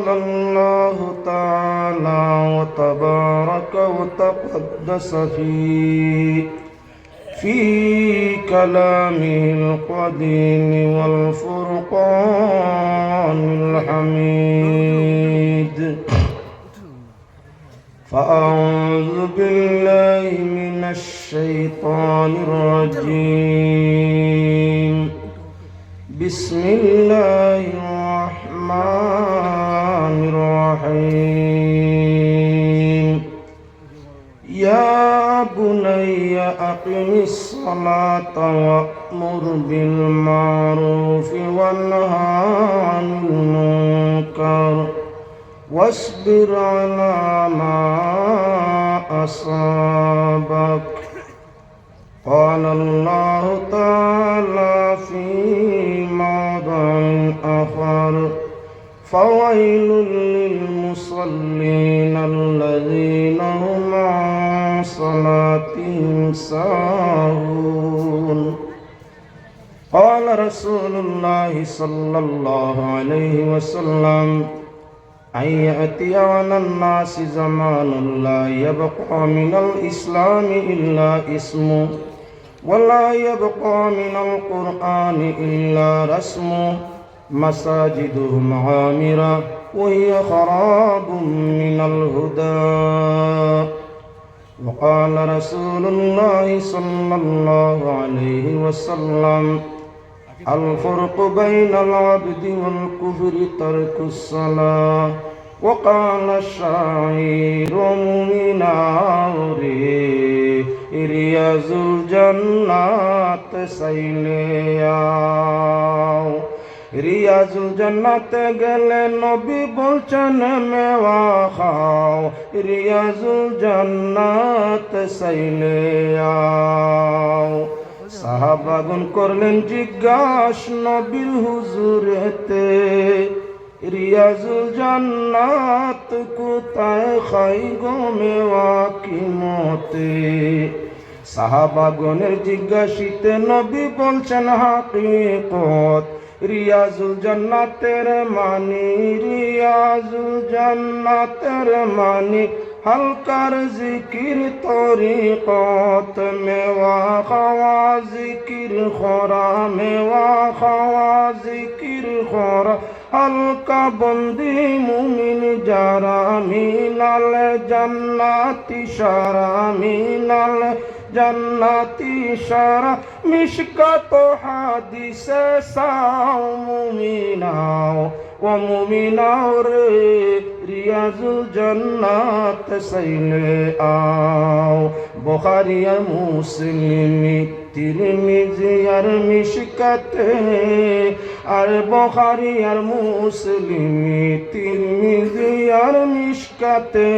تعالى الله تعالى وتبارك وتقدس في كلامه القديم والفرقان الحميد. فأعوذ بالله من الشيطان الرجيم. بسم الله الرحمن الرحيم. يا بني أقم الصلاة وأمر بالمعروف وانه عن المنكر واصبر على ما أصابك. قال الله تعالى في موضع آخر: فويل للمصلين الذين هم عن صلاتهم ساهون. قال رسول الله صلى الله عليه وسلم: أن يأتي على الناس زمان لا يبقى من الإسلام إلا اسمه ولا يبقى من القرآن إلا رسمه مساجدهم عامرة وهي خراب من الهدى. وقال رسول الله صلى الله عليه وسلم: الفرق بين العبد والكفر ترك الصلاة. وقال الشاعر: مؤمناوري رياض الجنات সাইলেয়াও। রিয়াজুল জান্নাতে গেলে নবী বলছেন মেওয়া খাও, রিয়াজুল জান্নাত সাইলেয়াও। সাহাবাগণ করলেন জিজ্ঞাস নবীর হুজুরেতে, রিয়াজুল জান্নাত কোথায় খাই গো মেওয়া কিমতে? সাহাবাগণের জিজ্ঞাসিতে নবী বলছেন হাকিকত, রিয়াজুল জান্নাতের মানি, রিয়াজুল জান্নাতের মানি হালকার জিকির তরিকত। মেওয়া খাওয়া জিকির খরা, মেওয়া খাওয়া জিকির খরা, হালকা বন্দি মুমিন যারা মিলাল জান্নাতি সারা, মিলাল জান্নাতি সারা। মিশকাত হাদিসে সাও মুমিনাও ও মুমিনাও রে, রিয়াজুল জান্নাত সাইলে আও। বুখারী আর মুসলিম, তিরমিজি আর মিশকাতে, আর বুখারী আর মুসলিম, তিরমিজি আর মিশকাতে।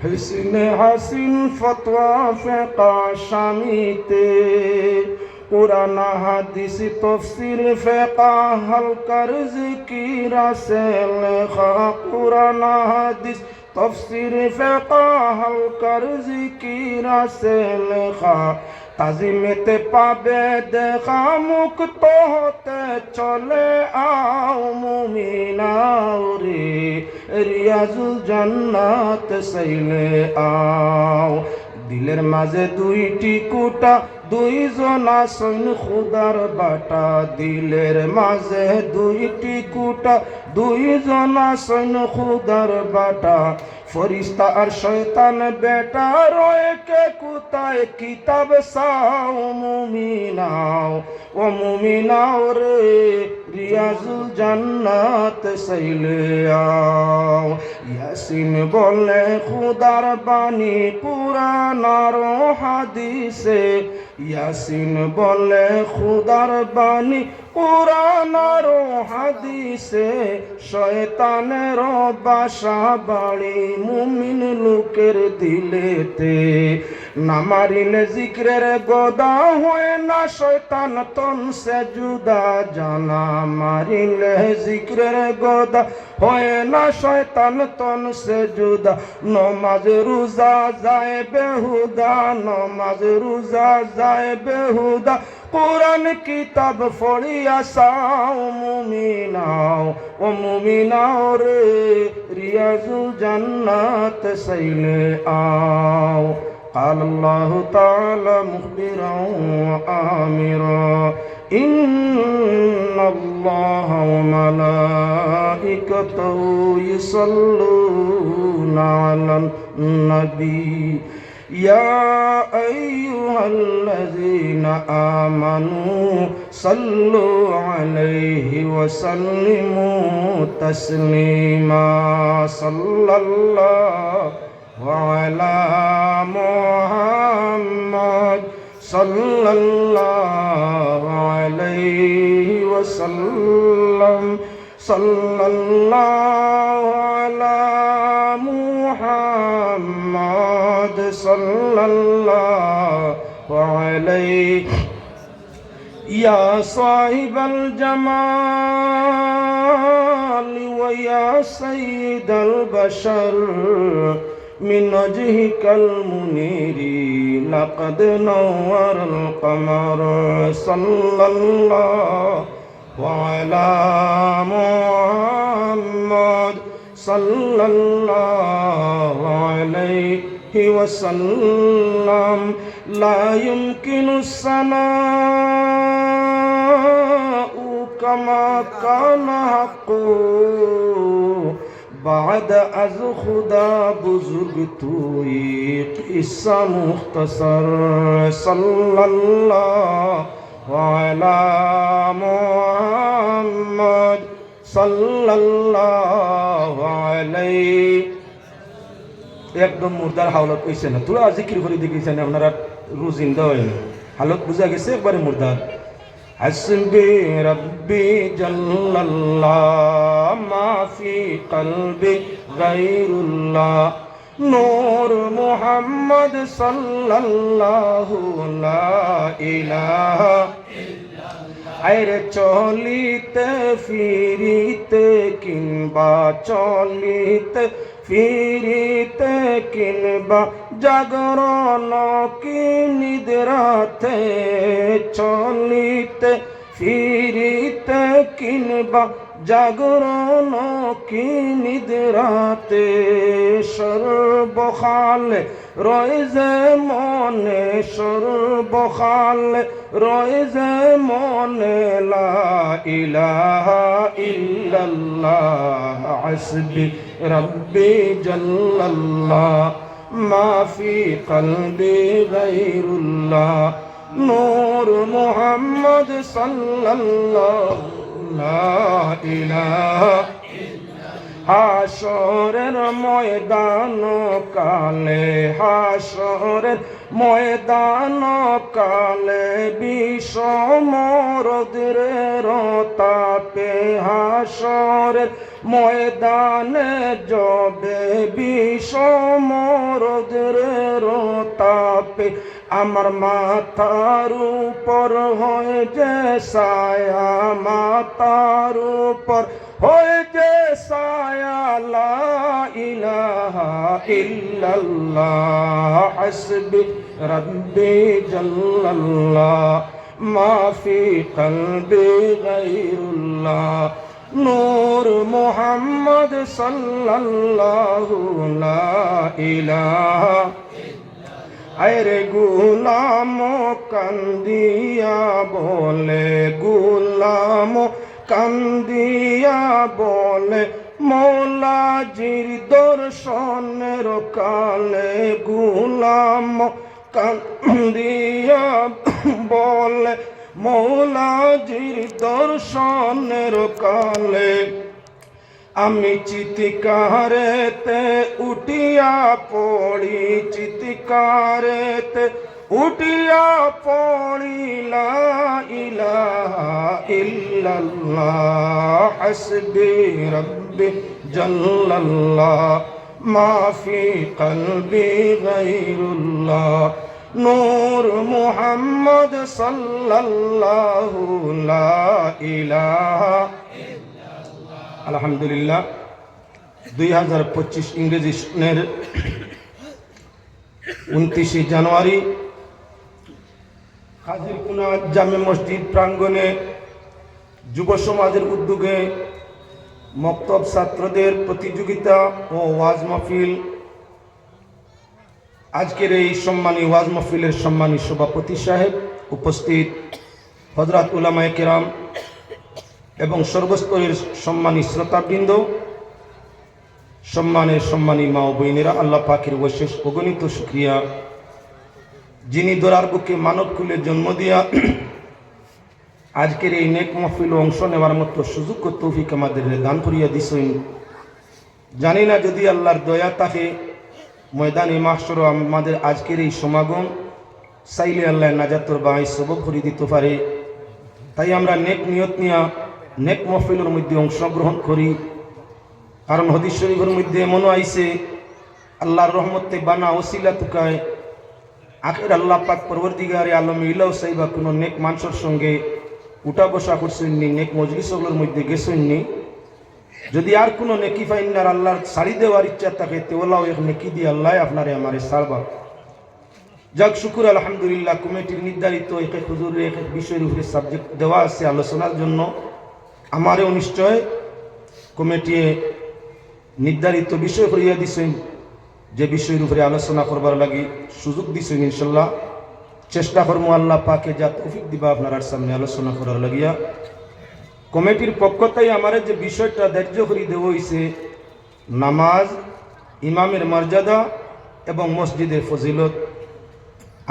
হিসনে হাসিন ফতোয়া ফিকহ শামিতে, কুরআন হাদিস তাফসীর ফিকহ হালকার জিকির আছে লেখা। কুরআন হাদিস তাফসীর ফিকহ হালকার জিকির আছে লেখা। তাজিমেতে পাবে দেখা, মুক্ত হতে চলে আও মুমিনাও রে, রিয়াজুল জান্নাত সাইলে আও। দিলের মাঝে দুইটি কুটা, দুইজন আসন খুদার বাটা। দিলের মাঝে দুইটি কুটা, দুইজন আসন খুদার বাটা। ফরিস্তা আর শয়তান বেটা রয়ে কে কোথায়? কিতাব সাও মুমিনাও ও মুমিনাও রে, রিয়াজুল জান্নাত সাইলে আও। ইয়াসিন বলে খুদার বাণী কুরআন আর হাদিসে, ইয়াসিন বলে খুদার বাণী কুরআন আর হাদিসে। শয়তানের বাসা বাড়ি মুমিন লোকের দিলেতে। না মারিলে জিক্রের গদা হয় না শয়তান তন সে জুদা। জানা মারিলে জিক্রের গদা হয় না শয়তান তন সে জুদা। নমাজ রোজা যায় বেহুদা, নমাজ রোজা যায় বেহুদা। কোরআন কিতাব পড়িয়া সাও মুমিনাও ও মুমিনাও রে, रियाजुल जन्नत सैले आओ قال الله تعالى مخبرا وآمرا إن الله وملائكته يصلون على النبي يا أيها الذين آمنوا صلوا عليه وسلموا تسليما صلى الله وعلى محمد صلى الله عليه وسلم صلى الله على محمد صلى الله عليه يا صاحب الجمال ويا سيد البشر من وجهك المنير لقد نور القمر صلى الله وعلى محمد صلى الله عليه وسلم لا يمكن الثناء كما كان حقه بعد از خدا بزرگ توی قصہ مختصر صلی اللہ علی محمد صلی اللہ علیہ একদম মুর্দার হাওলাত কইছে না তোরা জিকির করে দেখিছেন আপনারা রুজিন্দা হয় না হালত বুঝা গেছে একবারে মুর্দার حسبي ربي جل الله ما في قلبي غير الله نور محمد صلى الله لا إله আইরে চলিতে ফিরিতে কিংবা চলিতে ফিরিতে কিংবা জাগরণ কি নিদ্রাতে চলিতে ফিরিতে কিংবা জাগরণ কি নিদ্রাতে সর্বকালে রয়ে যে মনে সর্বকালে রয়ে যে মনে লা ইলাহা ইল্লাল্লাহ হাসবি রব্বি জাল্লাল্লাহ মা ফি কলবি গায়রুল্লাহ নূর মুহাম্মদ সাল্লাল্লাহু লা ইলাহা হাসরের ময়দান কালে হাসরের ময়দান কালে বিষমরদের তাপে হাসরের ময়দানে যবে বিষমরদের তাপে আমার মাথার উপর হয়ে যে ছায়া মাথার উপর হয়ে যে ছায়া লা ইলাহা ইল্লাল্লাহ হাসবি রব্বি জাল্লাল্লাহ মা ফি কলবি গায়রুল্লাহ নূর মুহাম্মদ সাল্লাল্লাহু লা ইলাহা আরে গুলাম কান্দিয়া বলে গুলাম কান্দিয়া বলে মৌলাজির দর্শনের কালে গুলাম কান্দিয়া বলে মৌলাজির দর্শনের কালে আমি চিৎকারেতে উঠিয়া পড়ি চিৎকারেতে উঠিয়া পড়ি লা ইলাহা ইল্লাল্লাহ হাসবি রব্বি জাল্লাল্লাহ মা ফি কলবি গায়রুল্লাহ নূর মুহাম্মদ সাল্লাল্লাহু লা ইলাহা আলহামদুলিল্লাহ 2025 ইংরেজি সনের 29 জানুয়ারি হাজিরকুনা জামে মসজিদ প্রাঙ্গণে যুব সমাজের উদ্যোগে মক্তব ছাত্রদের প্রতিযোগিতা ও ওয়াজ মাহফিল, আজকের এই সম্মানী ওয়াজ মাহফিলের সম্মানী সভাপতি সাহেব, উপস্থিত হযরত উলামায়ে কেরাম এবং সর্বস্তরের সম্মানী শ্রোতাবৃন্দ, সম্মানী মা ও বোনেরা, আল্লাহ পাকের অশেষ অগণিত শুকরিয়া, যিনি দরার বুকে মানব কুলে জন্ম দিয়া আজকের এই নেক মাহফিল অংশ নেওয়ার মতো সুযোগ ও তৌফিক আমাদের দান করিয়া দিছেন। জানি না যদি আল্লাহর দয়া থাকে ময়দানে মাহশর আমাদের আজকের এই সমাগম চাইলে আল্লাহ নাজাতর বাই সবব করে দিতে পারে। তাই আমরা নেক নিয়ত নিয়া নেক মাহফিলের মধ্যে অংশগ্রহণ করি। কারণ হাদিস শরীফের মধ্যে এমনও আইছে, আল্লাহর রহমতে বানা ওসিলা তুকায় আখের আল্লাহ পাক পরবর্তীকারে আলম ইলাও সাইবা কোনো নেক মানুষের সঙ্গে উঠা বসা করছেননি, নেক মজলিসগুলোর মধ্যে গেছেননি। যদি আর কোনো নেকি ফাইনার আল্লাহর ছাড়ি দেওয়ার ইচ্ছা থাকে তেওলাও এক নেকি দিয়ে আল্লাহ আপনারে আমারে ছাড়বা। যাক শুকুর আলহামদুলিল্লাহ, কমিটির নির্ধারিত এক এক হুজুরের এক এক বিষয়ের উপরে সাবজেক্ট দেওয়া আছে আলোচনার জন্য। আমারও নিশ্চয় কমিটি নির্ধারিত বিষয় করিয়া দিছেন, যে বিষয়ের উপরে আলোচনা করবার লাগি সুযোগ দিছেন। ইনশাল্লাহ চেষ্টা করবো আল্লাহ পাকে যা তৌফিক দিবা আপনার সামনে আলোচনা করার লাগিয়া। কমিটির পক্ষতাই আমার যে বিষয়টা ধার্য করে দেওয়া হয়েছে, নামাজ, ইমামের মর্যাদা এবং মসজিদের ফজিলত,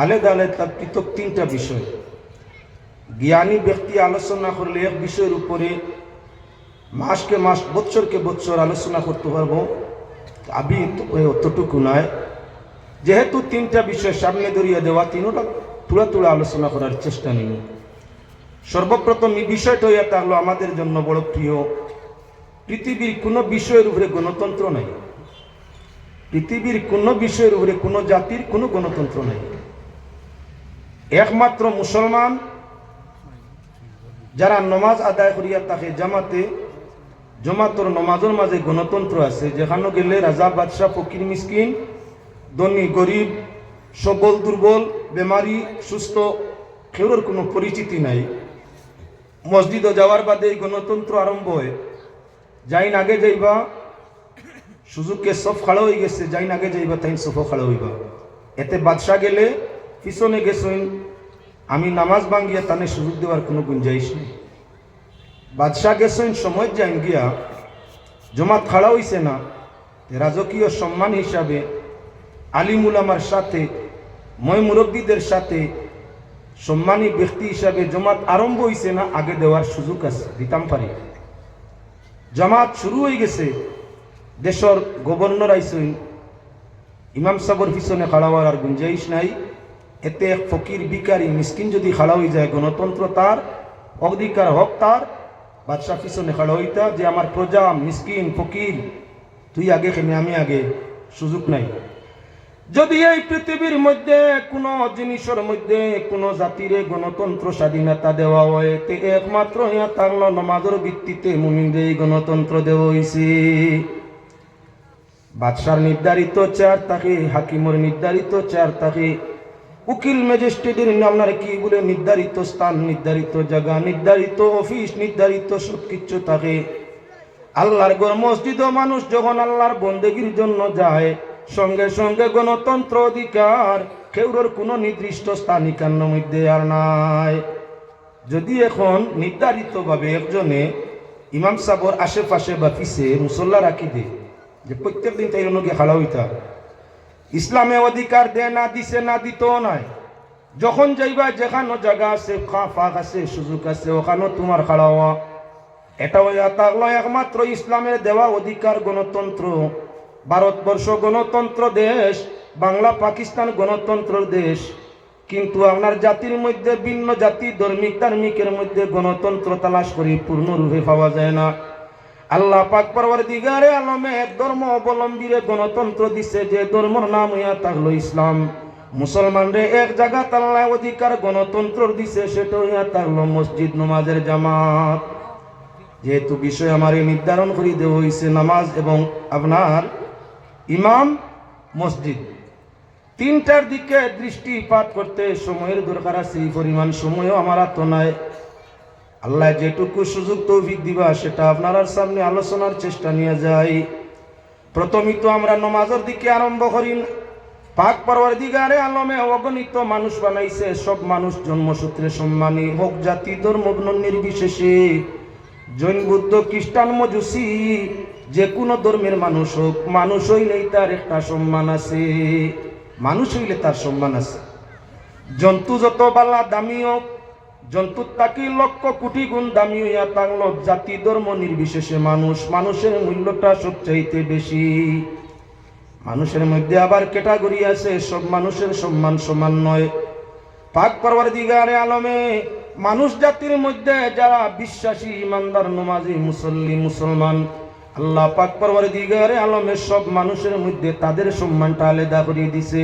আলাদা আলাদা পৃথক তিনটা বিষয়। জ্ঞানী ব্যক্তি আলোচনা করলে এক বিষয়ের উপরে মাসকে মাস, বৎসরকে বৎসর আলোচনা করতে পারবো। আমি অতটুকু নয়, যেহেতু তিনটা বিষয় সামনে ধরিয়ে দেওয়া, তিনটা তুলা আলোচনা করার চেষ্টা নিব। সর্বপ্রথম এই বিষয়টা হইয়া থাকলো আমাদের জন্য বড় প্রিয়। পৃথিবীর কোনো বিষয়ের উপরে গণতন্ত্র নাই, পৃথিবীর কোনো বিষয়ের উপরে কোনো জাতির কোনো গণতন্ত্র নাই। একমাত্র মুসলমান যারা নমাজ আদায় করিয়া থাকে জমাতর নমাজের মাঝে গণতন্ত্র আছে। যেখানে গেলে রাজা বাদশাহ, ফকির মিসকিন, ধনী গরিব, সবল দুর্বল, বেমারি সুস্থ, কেউর কোনো পরিচিতি নাই। মসজিদে যাওয়ার বাদে এই গণতন্ত্র আরম্ভ হয়। যাইন আগে যাইবা, সুযোগকে সব খাড়া হয়ে গেছে, যাইন আগে যাইবা তাই সফ খাড়া হইবা। এতে বাদশাহ গেলে পিছনে গেছেন, আমি নামাজ ভাঙ্গিয়া তানে সুযোগ দেওয়ার কোনো গুঞ্জাইশ নেই। বাদশাহ গেছেন, সময় যাইন গিয়া জমাত খাড়া হইছে না, রাজকীয় সম্মান হিসাবে আলিম উলামার সাথে, ময় মুরব্বীদের সাথে সম্মানী ব্যক্তি হিসাবে জমাত আরম্ভ হইছে না, আগে দেওয়ার সুযোগ আছে, দিতাম পারি। জামাত শুরু হয়ে গেছে, দেশের গভর্নর আইসেন, ইমাম সাহেবের পিছনে খাড়া হওয়ার আর গুঞ্জাইশ নাই। এতে এক ফকির ভিখারি মিসকিন যদি খাড়া হয়ে যায়, গণতন্ত্র তার, অধিকার হক তার। বাদশাহ পিছনে খাড়া হইতা যে আমার প্রজা মিসকিন ফকির, তুই আগে খেলে আমি আগে, সুযোগ নাই। যদি এই পৃথিবীর মধ্যে কোনো জিনিসের মধ্যে কোনো জাতির গণতন্ত্র স্বাধীনতা দেওয়া হয়, তে একমাত্র ইয়া থাকলো নমাজের ভিত্তিতে মুমিনদের এই গণতন্ত্র দেওয়া হয়েছে। বাদশার নির্ধারিত চেয়ার থাকে, হাকিমের নির্ধারিত চেয়ার থাকে, উকিল ম্যাজিস্ট্রেটের আপনার কি বলে নির্ধারিত স্থান, নির্ধারিত জায়গা, নির্ধারিত অফিস, নির্ধারিত সব কিছু থাকে। আল্লাহর ঘর মসজিদ মানুষ যখন আল্লাহর বন্দেগীর জন্য যায়, সঙ্গে সঙ্গে গণতন্ত্র অধিকার কেউর কোনো নির্দিষ্ট স্থান এখানের মধ্যে আর নাই। যদি এখন নির্ধারিতভাবে একজনে ইমাম সাহেবের আশেপাশে বা পিছে মুসল্লা রাখি দে, যে প্রত্যেক দিন তাই অন্যকে খাড়া হইতা, ইসলামে অধিকার দেয় না, দিছে না, দিতেও নাই। যখন যাইবা যেখানো জায়গা আছে, ফাঁক আছে, সুযোগ আছে, ওখানেও তোমার খাড়া হওয়া। এটা হইয়া থাকলো একমাত্র ইসলামের দেওয়া অধিকার, গণতন্ত্র। ভারতবর্ষ গণতন্ত্র দেশ, বাংলা পাকিস্তান গণতন্ত্র দেশ, কিন্তু আপনার জাতির মধ্যে ভিন্ন জাতি ধার্মিকের মধ্যে গণতন্ত্র তালাশ করি পূর্ণরূপে পাওয়া যায় না। আল্লাহ পাক পরওয়ারদিগারে আলমে এক ধর্ম অবলম্বীরে গণতন্ত্র দিছে, যে ধর্মের নাম হইয়া থাকলো ইসলাম। মুসলমানরে এক জায়গা আল্লাহ অধিকার গণতন্ত্র দিছে, সেটা হইয়া থাকলো মসজিদ, নমাজের জামাত। যেহেতু বিষয় আমার নির্ধারণ করে দেওয়া হয়েছে নামাজ এবং আপনার ইমাম, মসজিদ, তিনটার দিকে দৃষ্টিপাত করতে সময়ের দরকার আছে। এই পরিমাণ সময়ও আমার তো নাই। আল্লাহ যেটুকু সুযোগ তৌফিক দিবা সেটা আপনার সামনে আলোচনার চেষ্টা নিয়ে যাই। প্রথমই তো আমরা নমাজের দিকে আরম্ভ করি। পাক পরওয়ারদিগারে আলমে অগণিত মানুষ বানাইছে, সব মানুষ জন্মসূত্রে সম্মানী, হোক জাতি ধর্ম নির্বিশেষে, জৈন বুদ্ধ খ্রিস্টান মজুসি যে কোনো ধর্মের মানুষ হোক, মানুষ হইলেই তার একটা সম্মান আছে, মানুষ হইলে তার সম্মান আছে। জন্তু যত বালা দামি হোক, জন্তুর তাকি লক্ষ কোটি গুণ দামি হইয়া থাকল, জাতি ধর্ম নির্বিশেষে মানুষের মূল্যটা সবচাইতে বেশি। মানুষের মধ্যে আবার ক্যাটাগরি আছে, সব মানুষের সম্মান সমান নয়। পাক পরওয়ারদিগারে আলমে মানুষ জাতির মধ্যে যারা বিশ্বাসী, ইমানদার, নমাজি, মুসল্লি, মুসলমান, আল্লাহ পাক পরওয়ারদিগারে আলমে সব মানুষের মধ্যে তাদের সম্মানটা আলাদা করে দিছে।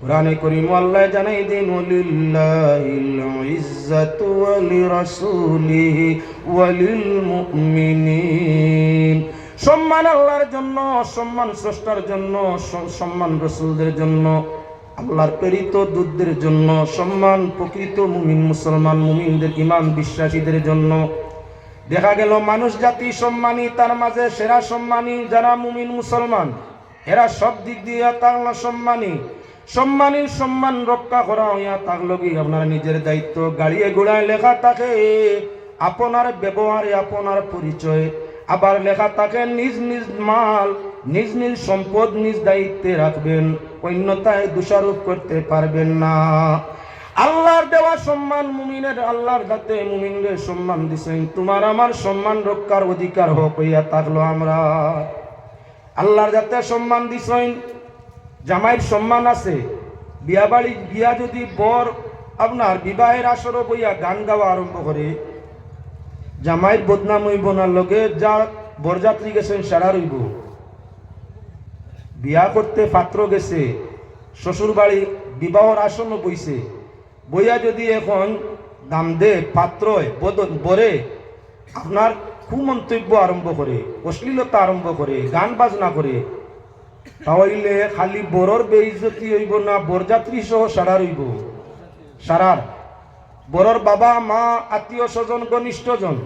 কুরআনে কারীম আল্লাহ জানাই দেন, ওয়ালিল্লাহিল ইজ্জাতু ওয়া লিরাসূলিহি ওয়া লিল মুমিনিন। সম্মান আল্লাহর জন্য, সম্মান স্রষ্টার জন্য, সম্মান রাসূলদের জন্য, আল্লাহর প্রেরিত দূতদের জন্য, সম্মান প্রকৃত মুমিন মুসলমান মুমিনদের ইমান বিশ্বাসীদের জন্য। দেখা গেল মানুষ জাতি সম্মানী, তার মাঝে সেরা সম্মানী যারা মুমিন মুসলমান, এরা সব দিক দিয়ে তাহলে সম্মানী। সম্মানীর সম্মান রক্ষা করা হইয়া থাকলো কি আপনার নিজের দায়িত্ব। গাড়িয়ে ঘোড়ায় লেখা থাকে আপনার ব্যবহারে আপনার পরিচয়, আবার লেখা থাকে নিজ নিজ মাল, নিজ নিজ সম্পদ নিজ দায়িত্বে রাখবেন, অন্যতায় দোষারোপ করতে পারবেন না। আল্লাহর দেওয়া সম্মান মুমিনের, আল্লাহর যাতে মুমিনদের সম্মান দিছেন, তোমার আমার সম্মান রক্ষার অধিকার হোক হইয়া থাকলো আমরা। আল্লাহর যাতে সম্মান দিছেন, জামাইয়ের সম্মান আছে। বিয়া বাড়ি বিয়া যদি বর আপনার বিবাহের আসর বইয়া গান গাওয়া আরম্ভ করে, জামাইয়ের বদনাম হইব না, লগে যা বরযাত্রী গেছেন সারা রইব। বিয়া করতে পাত্র গেছে, শ্বশুর বাড়ি বিবাহর আসন বইছে, বইয়া যদি এখন দাম দে পাত্র বরে আপনার কুমন্তব্য আরম্ভ করে, অশ্লীলতা আরম্ভ করে, গান বাজনা করে, তাহলে খালি বরর বেইজ্জতি হইব না, বরযাত্রী সহ সারা রইব। সারার বরর বাবা মা আত্মীয় স্বজন ঘনিষ্ঠজন,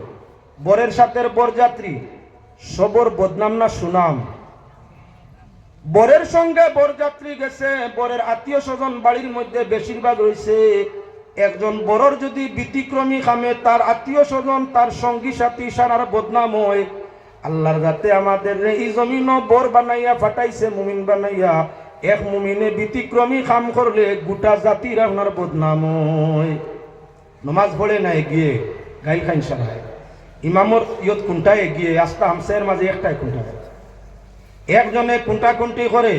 বরের সাথে বরযাত্রী, সবর বদনাম না সুনাম। বরের সঙ্গে বরযাত্রী গেছে, বরের আত্মীয় স্বজন বাড়ির মধ্যে বেশিরভাগ রয়েছে। একজন বরর যদি ব্যতিক্রমী খামে, তার আত্মীয় স্বজন তার সঙ্গী সাথী সারার বদনাম হয়। আল্লাহর যাতে আমাদের এই জমিন বর বানাইয়া ফাটাইছে, মুমিন বানাইয়া, এক মুমিনে ব্যতিক্রমী খাম করলে গোটা জাতির আপনার বদনাম হয়। নমাজ পড়ে না এগিয়ে গাইল খাইন সারায়, ইমামর ইয়ত কোনটায় এগিয়ে, আস্তা হামসায়ের মাঝে একটাই কোনটা, একজনে কোনটা কোনটি করে,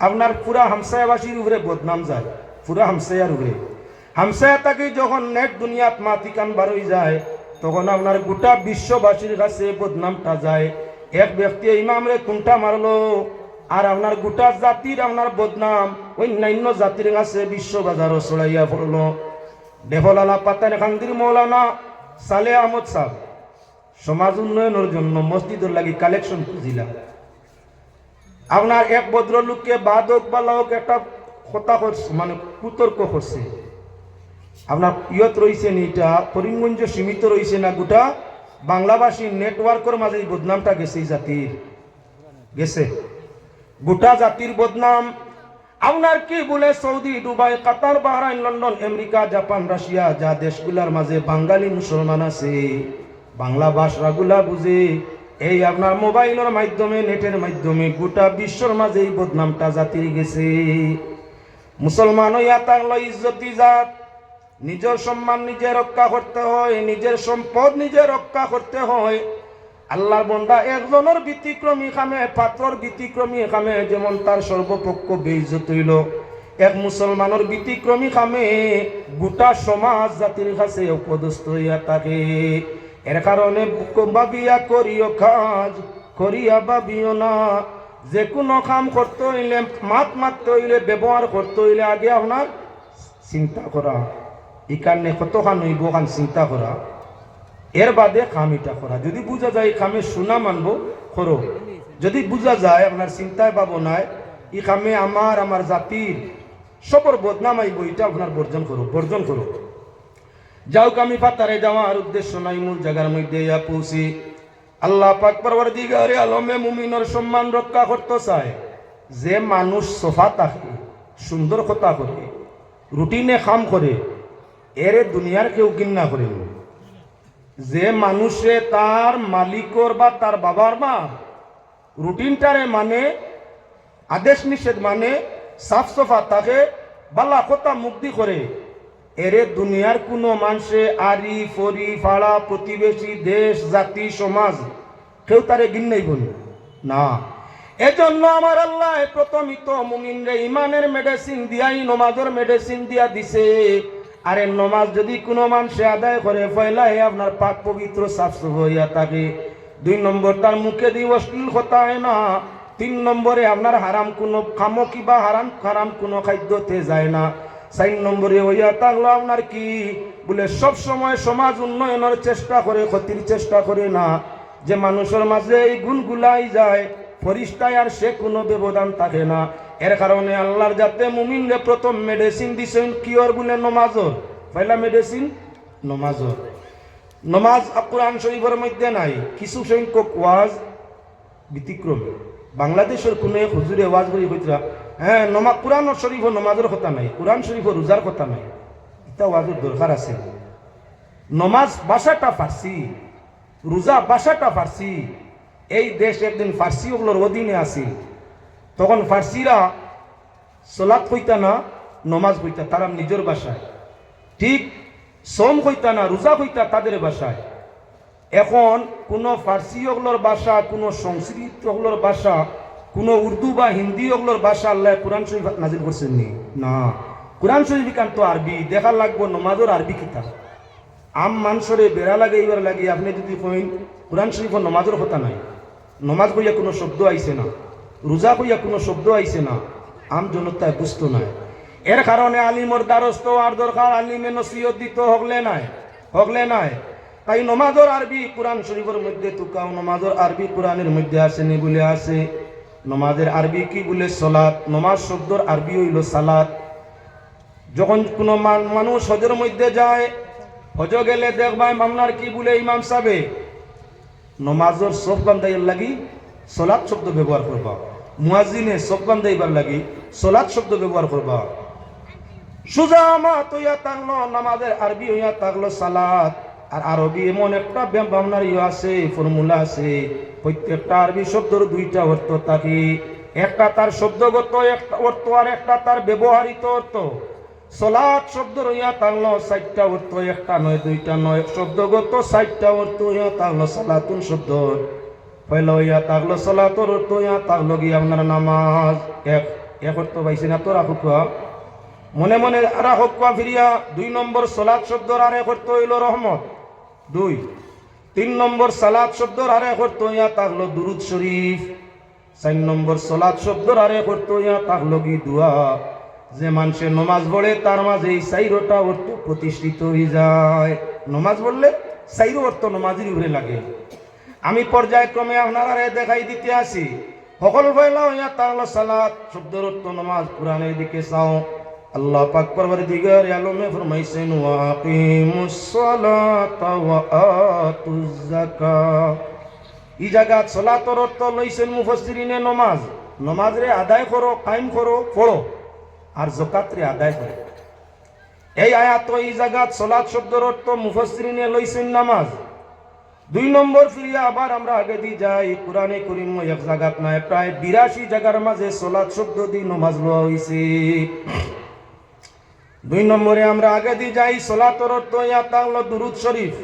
আপনার পুরা হামসায়াবাসীর উপরে বদনাম যায়, পুরা হামসায়ার উপরে। হামসায়া তাকে যখন নেট দুনিয়াত মাতিকান বারোই যায়, তখন আপনার গোটা বিশ্ববাসীর কাছে বদনামটা যায়। এক ব্যক্তি ইমামরে কোনটা মারলো, আর আপনার গোটা জাতির আপনার বদনাম অন্যান্য জাতির কাছে বিশ্ব বাজারও ছড়াইয়া পড়লো। দেহলালা পাতান খান্দির মৌলানা সালে আহমদ সাহেব সমাজ উন্নয়নের জন্য মসজিদের লাগি কালেকশন খুঁজিলা। আপনার এক ভদ্রলোককে বাদক বালক একটা কথা করছে, মানে কুতর্ক করছে। আপনার ইয়ত রয়েছে এটা করিমগঞ্জ সীমিত রয়েছে না, গোটা বাংলাভাষী নেটওয়ার্কের মাঝে এই বদনামটা গেছে, এই জাতির গেছে, গোটা জাতির বদনাম। আপনার কি বলে Saudi, Dubai, Qatar, Bahrain, London, America, Japan, Russia, যা দেশগুলার মাঝে বাঙালি মুসলমান আছে, বাংলা ভাষাগুলা বুঝে, এই আপনার মোবাইলের মাধ্যমে, নেটের মাধ্যমে গোটা বিশ্বর মাঝে এই বদনামটা জাতির গেছে। মুসলমান হইয়া থাকলো ইজ্জতি জাত, নিজের সম্মান নিজে রক্ষা করতে হয়, নিজের সম্পদ নিজে রক্ষা করতে হয়। আল্লাহর বন্দা একজনের ব্যতিক্রমী খামে, পাত্রর ব্যতিক্রমী খামে যেমন তার সর্বপক্ষ বেইজ্জত হইল, এক মুসলমানের ব্যতিক্রমী খামে গোটা সমাজ জাতির কাছে অপদস্থ হইয়া থাকে। এর কারণে ভাবিয়া করিও কাজ, করিয়া ভাবিও না। যে কোনো কাম করতে হইলে, মারতে হইলে, ব্যবহার করতে হইলে আগে আপনার চিন্তা করা, এখানে কতখান হইব খান চিন্তা করা, এর বাদে কামিটা করা। যদি বুঝা যায় কামে শোনা মানবো করো, যদি বুঝা যায় আপনার চিন্তায় পাবো নাই ই কামে আমার জাতির সবর বদনাম আইব, এটা আপনার বর্জন করো, বর্জন করো। যাওক আমি পাতারে যাওয়ার উদ্দেশ্য নাই, মূল জায়গার মধ্যে ইয়া পৌঁছি। আল্লাহ পাক পরওয়ারদিগারে আলমে মুমিনের সম্মান রক্ষা করতে চায়। যে মানুষ সোফা থাকে, সুন্দর কথা করে, রুটিনে কাম করে, এরে দুনিয়ার কেউ ঘৃণা করে। যে মানুষে তার মালিকর বা তার বাবার মা রুটিনটারে মানে, আদেশ নিষেধ মানে, সাফ সফা থাকে, বালা কথা মুক্তি করে, এরে দুনিয়ার কোনো মানুষে আরি ফরি ফাড়া প্রতিবেশী দেশ জাতি সমাজ কেউ তারে ঘৃণাই বলি না। এজন্য আমার আল্লাহ প্রথমিত মুমিনরে ইমানের মেডিসিন দিয়াই নমাজের মেডিসিন দিয়া দিছে। আরে নমাজ যদি কোনো মানুষে আদায় করে, পয়লা আপনার পাক পবিত্র সাফ হইয়া থাকে। 2 নম্বর তার মুখে দিয়ে অশ্লীল কথা হয় না। 3 নম্বরে আপনার হারাম কোনো খামো কিবা হারাম কোনো খাদ্যতে যায় না। 4 নম্বরে হইয়া থাকলো আপনার কি বলে সব সময় সমাজ উন্নয়নের চেষ্টা করে, ক্ষতির চেষ্টা করে না। যে মানুষের মাঝে এই গুণগুলাই যায়, ফরিস্তায় আর সে কোনো ব্যবধান থাকে না। এর কারণে আল্লাহর যাতে মুমিনরে প্রথম মেডিসিন দিছেন কিওর বলে নমাজর। পয়লা মেডিসিন নমাজর। নমাজ কোরআন শরীফের মধ্যে নাই, কিছু সংখ্যক ওয়াজ ব্যতিক্রমী। বাংলাদেশের কোনো এক হুজুরে ওয়াজ করি কইতরা, হ্যাঁ নমাজ কোরআন শরীফ নমাজের কথা নাই, কোরআন শরীফ রোজার কথা নাই। এটা ওয়াজের দরকার আছে। নমাজ ভাষাটা ফার্সি, রোজা ভাষাটা ফার্সি। এই দেশ একদিন ফার্সি ওগুলোর অধীনে আছিল, তখন ফার্সিরা সলাৎ কইতা না, নমাজ কইতা তারা নিজের ভাষায়, ঠিক সোম কইতা না, রোজা কইতা তাদের ভাষায়। এখন কোনো ফার্সি ওগুলোর ভাষা, কোনো সংস্কৃত ওগুলোর ভাষা, কোনো উর্দু বা হিন্দি ওগুলোর ভাষা আল্লাহ কোরআন শরীফ নাজিল করছেন নি না। কোরআন শরীফ কান তো আরবি, দেখা লাগবো নমাজের আরবি কিতাব। আম মানুষরে বেড়া লাগে এইবার লাগে, আপনি যদি কইন কোরআন শরীফের নমাজের কথা নাই, নমাজ কইয়া কোনো শব্দ আইছে না, রোজা কইয়া কোনো শব্দ আইছে না, আম জনতায় বুঝতো নাই। এর কারণে আলিমর দ্বারস্থ আর দরকার, আলিমে নসিহত দিত হগলে নাই। তাই নমাজের আরবি কোরআন শরীফের মধ্যে তুকাও, নমাজের আরবি কোরআনের মধ্যে আসেনি বলে আছে। নমাজের আরবি কি বলে সলাত। নমাজ শব্দর আরবি হইল সালাত। যখন কোনো মানুষ হজের মধ্যে যায়, হজ গেলে দেখবাই মামলার কি বলে ইমাম সাহেব নমাজের সব বান্ধাইয়ের লাগি সলাৎ শব্দ ব্যবহার করবা, মুয়াজ্জিনে সব বান্ধাইবার লাগি সলাৎ শব্দ ব্যবহার করবা। সুজা মাত হইয়া থাকলো নামাজের আরবি হইয়া থাকলো সালাত। আর আরবি এমন একটা ভাবনার আছে, ফর্মুলা আছে, প্রত্যেকটা আরবি শব্দের 2টা অর্থ থাকে। একটা তার শব্দগত অর্থ আর একটা তার ব্যবহারিত অর্থ। সলাৎ শব্দ হইয়া থাকলো 4টা অর্থ, একটা নয় 2টা নয়, শব্দগত 4টা অর্থ হইয়া থাকলো সালাতুন শব্দ। পয়লা হইয়া থাকলো সলাতর অর্থ হইয়া থাকলো কি আপনার নামাজ। এক অর্থ পাইছি না তোরা হুকুয়া মনে মনে আর হুকুয়া ফিরিয়া। 2 নম্বর সলাৎ শব্দর আর এক অর্থ হইল রহমত 2। 3 নম্বর সালাত শব্দর আর এক অর্থ হইয়া থাকলো দুরুদ শরীফ। 4 নম্বর সলাৎ শব্দর আর এক অর্থ হইয়া থাকলো কি দোয়া। যে মানুষের নমাজ পড়ে তার মাঝে এই 4টা অর্থ প্রতিষ্ঠিত হয়ে যায়। নমাজ পড়লে 4 অর্থ নমাজের উপরে লাগে। আমি পর্যায়ক্রমে আপনারা দেখাই দিতে আসি। সকল পয়লা হইয়া থাকলো সালাত শব্দের অর্থ নমাজ। কোরআনের দিকে চাও, আল্লাহ পাক পরওয়ারদিগার আলমে ফরমাইছেন ওয়া আকিমুস সালাতা ওয়া আতুজ যাকাত। এই জায়গাত সালাতের অর্থ লইছেন মুফাসসিরিনে নমাজ। নমাজরে আদায় করো, কায়েম করো, পড়ো, আর যাকাত রে আদায় করো। এই আয়াত এই জায়গাত সালাত শব্দের অর্থ মুফাসসিরিনে লইছেন নামাজ। 2 নম্বর ফিরিয়া আবার আমরা আগে দিয়ে যাই। কোরআনে করিম এক জায়গাত নাই, প্রায় 82 জায়গার মাঝে সালাত শব্দ দিয়ে নমাজ লওয়া হইছে। 2 নম্বরে আমরা আগে দিয়ে যাই, সালাতের অর্থ ইয়া তাহলো দুরুদ শরীফ।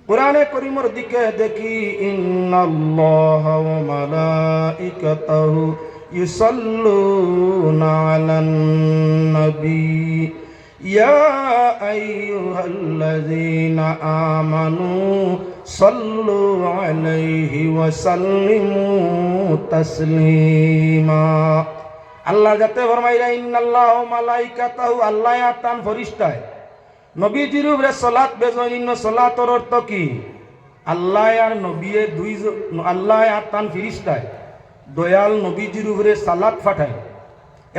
কোরআনে করিমের দিকে দেখি ইন্নাল্লাহা ওয়া মালাইকাতাহু ইউসাল্লুনা আলান নবী ইয়া আইয়ুহাল্লাযীনা আমানু সাল্লু আলাইহি ওয়া সাল্লিমু তাসলিমা। আল্লাহ যাতে ফরমাইরা ইন্নাল্লাহা ওয়া মালাইকাতাহু, আল্লাহ আর তার ফেরেশতায় নবীজির উপরে সালাত বেজইন। সালাতের অর্থ কি? আল্লাহ আর নবী আল্লাহ আর তার ফেরেশতায় দয়াল নবীজির উপরে সালাত পাঠায়।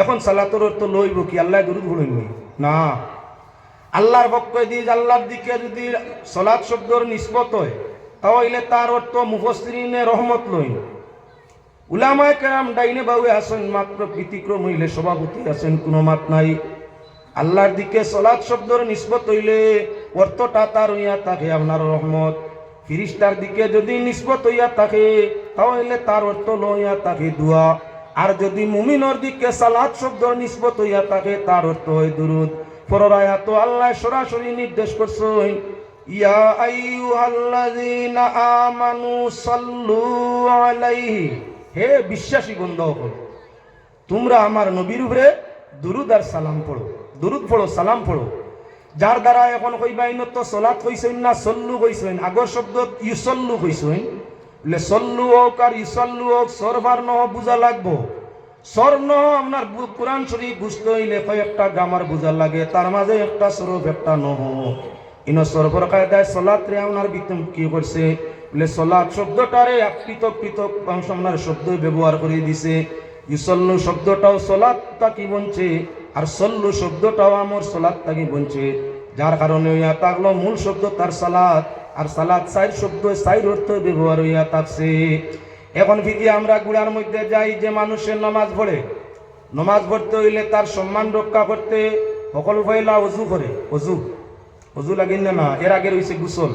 এখন সালাতের অর্থ লইব কি আল্লাহ দরুদ পড়েননি না, আল্লাহর পক্ষ দিয়ে আল্লাহর দিকে যদি সলাৎ শব্দর নিসবত হয় তাহলে তার অর্থ মুফাসসিরিনে রহমত লইন। উলামায়ে কেরাম ডাইনে বাউয়ে আছেন, মাত্র ব্যতিক্রম হইলে সভাপতি আছেন, কোনো মাত নাই। আল্লাহর দিকে সলাৎ শব্দর নিসবত হইলে অর্থটা তার হইয়া থাকে আপনার রহমত। ফিরিস্তার দিকে যদি নিসবত হইয়া থাকে তাহলে তার অর্থ লইয়া থাকে দোয়া। আর যদি মুমিনের দিকে সালাত শব্দর নিসবত হইয়া থাকে তার অর্থ হয় দুরুদ। পরের আয়াত আল্লাহ সরাসরি নির্দেশ করছেন, ইয়া আইয়ুহাল্লাযীনা আমানু সাল্লু আলাইহি, হে বিশ্বাসী বান্দাগণ তোমরা আমার নবীর উপরে দুরুদ আর সালাম পড়ো। দুরুদ পড়ো, সালাম পড়ো। যার দ্বারা এখন কইবাইন তো সালাত কইছেন না সল্লু কইছেন, আগর শব্দ ইউসল্লু কইছেন। বলে সল্লু হোক আর ইউসল্লু হোক সরবার নহ বুঝা লাগবো। স্বর্ণ আপনার কোরআন শরীফ বুঝতে হইলে কয়েকটা গ্রামার বুঝা লাগে, তার মাঝে একটা সরফ একটা নহ। ইনো সরফর কায়দায় সলাত রে আপনার বিতম কি করছে বলে সলাত শব্দটারে পৃথক পৃথক আপনার শব্দ ব্যবহার করে দিছে। ইউসল্লু শব্দটাও সলাত তাকি বলছে, আর সল্লু শব্দটাও আমার সলাত তাকি বলছে। যার কারণে হইয়া থাকলো মূল শব্দ তার সালাত, আর সালাত সাইর শব্দ সাইর অর্থ ব্যবহার হইয়া থাকছে। এখন ফিরে আমরা গুড়ার মধ্যে যাই, যে মানুষের নামাজ পড়ে, নামাজ পড়তে হইলে তার সম্মান রক্ষা করতে সকল পয়লা অজু করে। অজু লাগেন না, এর আগে রয়েছে গুসল।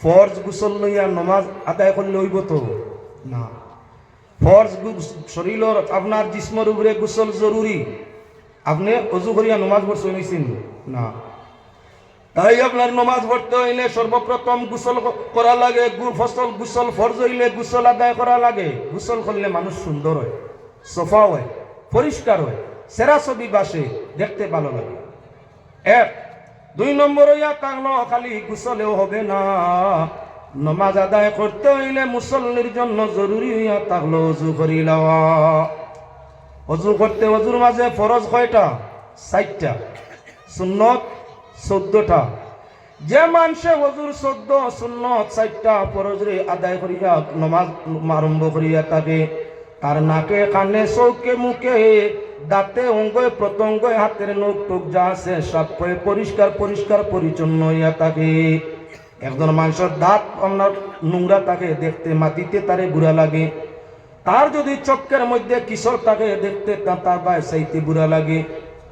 ফরজ গুসল লইয়া নমাজ আদায় করলে হইব তো না। ফরজ শরীরের আপনার জিসমর উপরে গুসল জরুরি। আপনি অজু করিয়া নমাজ পড়ছেন হইছেন না। তাই আপনার নমাজ পড়তে হইলে সর্বপ্রথম গুসল করা লাগে। গুসল ফরজ হইলে গুসল আদায় করা লাগে। গুসল করলে মানুষ সুন্দর হয়, সফা হয়, পরিষ্কার হয়, সেরা ছবি বাসে, দেখতে ভালো লাগে। এক। 2 নম্বর হইয়া থাকলো খালি গুসলেও হবে না, নমাজ আদায় করতে হইলে মুসল্লির জন্য জরুরি হইয়া থাকলো অজু করি লওয়া। অজু করতে অজুর মাঝে ফরজ কয়টা? 4টা, সুন্নত 14টা। যে মানুষে অজুর 14 সুন্নত 4টা ফরজরে আদায় করিয়া নমাজ আরম্ভ করিয়া থাকে, তার নাকে কানে চৌকে মুখে দাঁতে অঙ্গে প্রত্যঙ্গে হাতের নখ টুক যা আছে সব পরিষ্কার পরিষ্কার পরিচ্ছন্ন হইয়া থাকে। একজন মানুষের দাঁত আপনার নোংরা থাকে, দেখতে মাটিতে তারে বুড়া লাগে। তার যদি চোখের মধ্যে কিশোর থাকে, দেখতে তার গায়ে চাইতে বুড়া লাগে।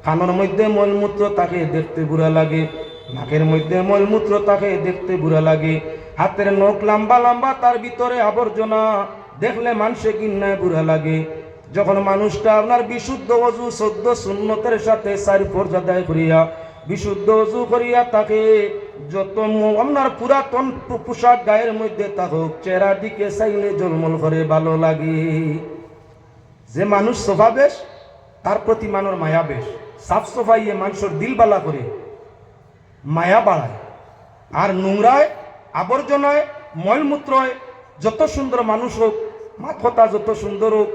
কানের মধ্যে মলমূত্র থাকে, দেখতে বুড়া লাগে। নাকের মধ্যে মলমূত্র থাকে, দেখতে বুড়া লাগে। হাতের নখ লম্বা লম্বা, তার ভিতরে আবর্জনা, দেখলে মানুষে কিন্নায় বুড়া লাগে। যখন মানুষটা আপনার বিশুদ্ধ অজু 14 সুন্নতের সাথে 4 ফরজ আদায় করিয়া বিশুদ্ধ অজু করিয়া তাকে যত আপনার পুরাতন পোশাক গায়ের মধ্যে থাকুক, চেহারার দিকে চাইলে জলমল করে ভালো লাগে। যে মানুষ সোফা বেশ, তার প্রতি মানুষ মায়া বেশ। সাফ সফাইয়ে মানুষের দিল বালা করে, মায়া বাড়ায়। আর নোংরায় আবর্জনায় মলমূত্রয় যত সুন্দর মানুষ হোক, মাথা যত সুন্দর হোক,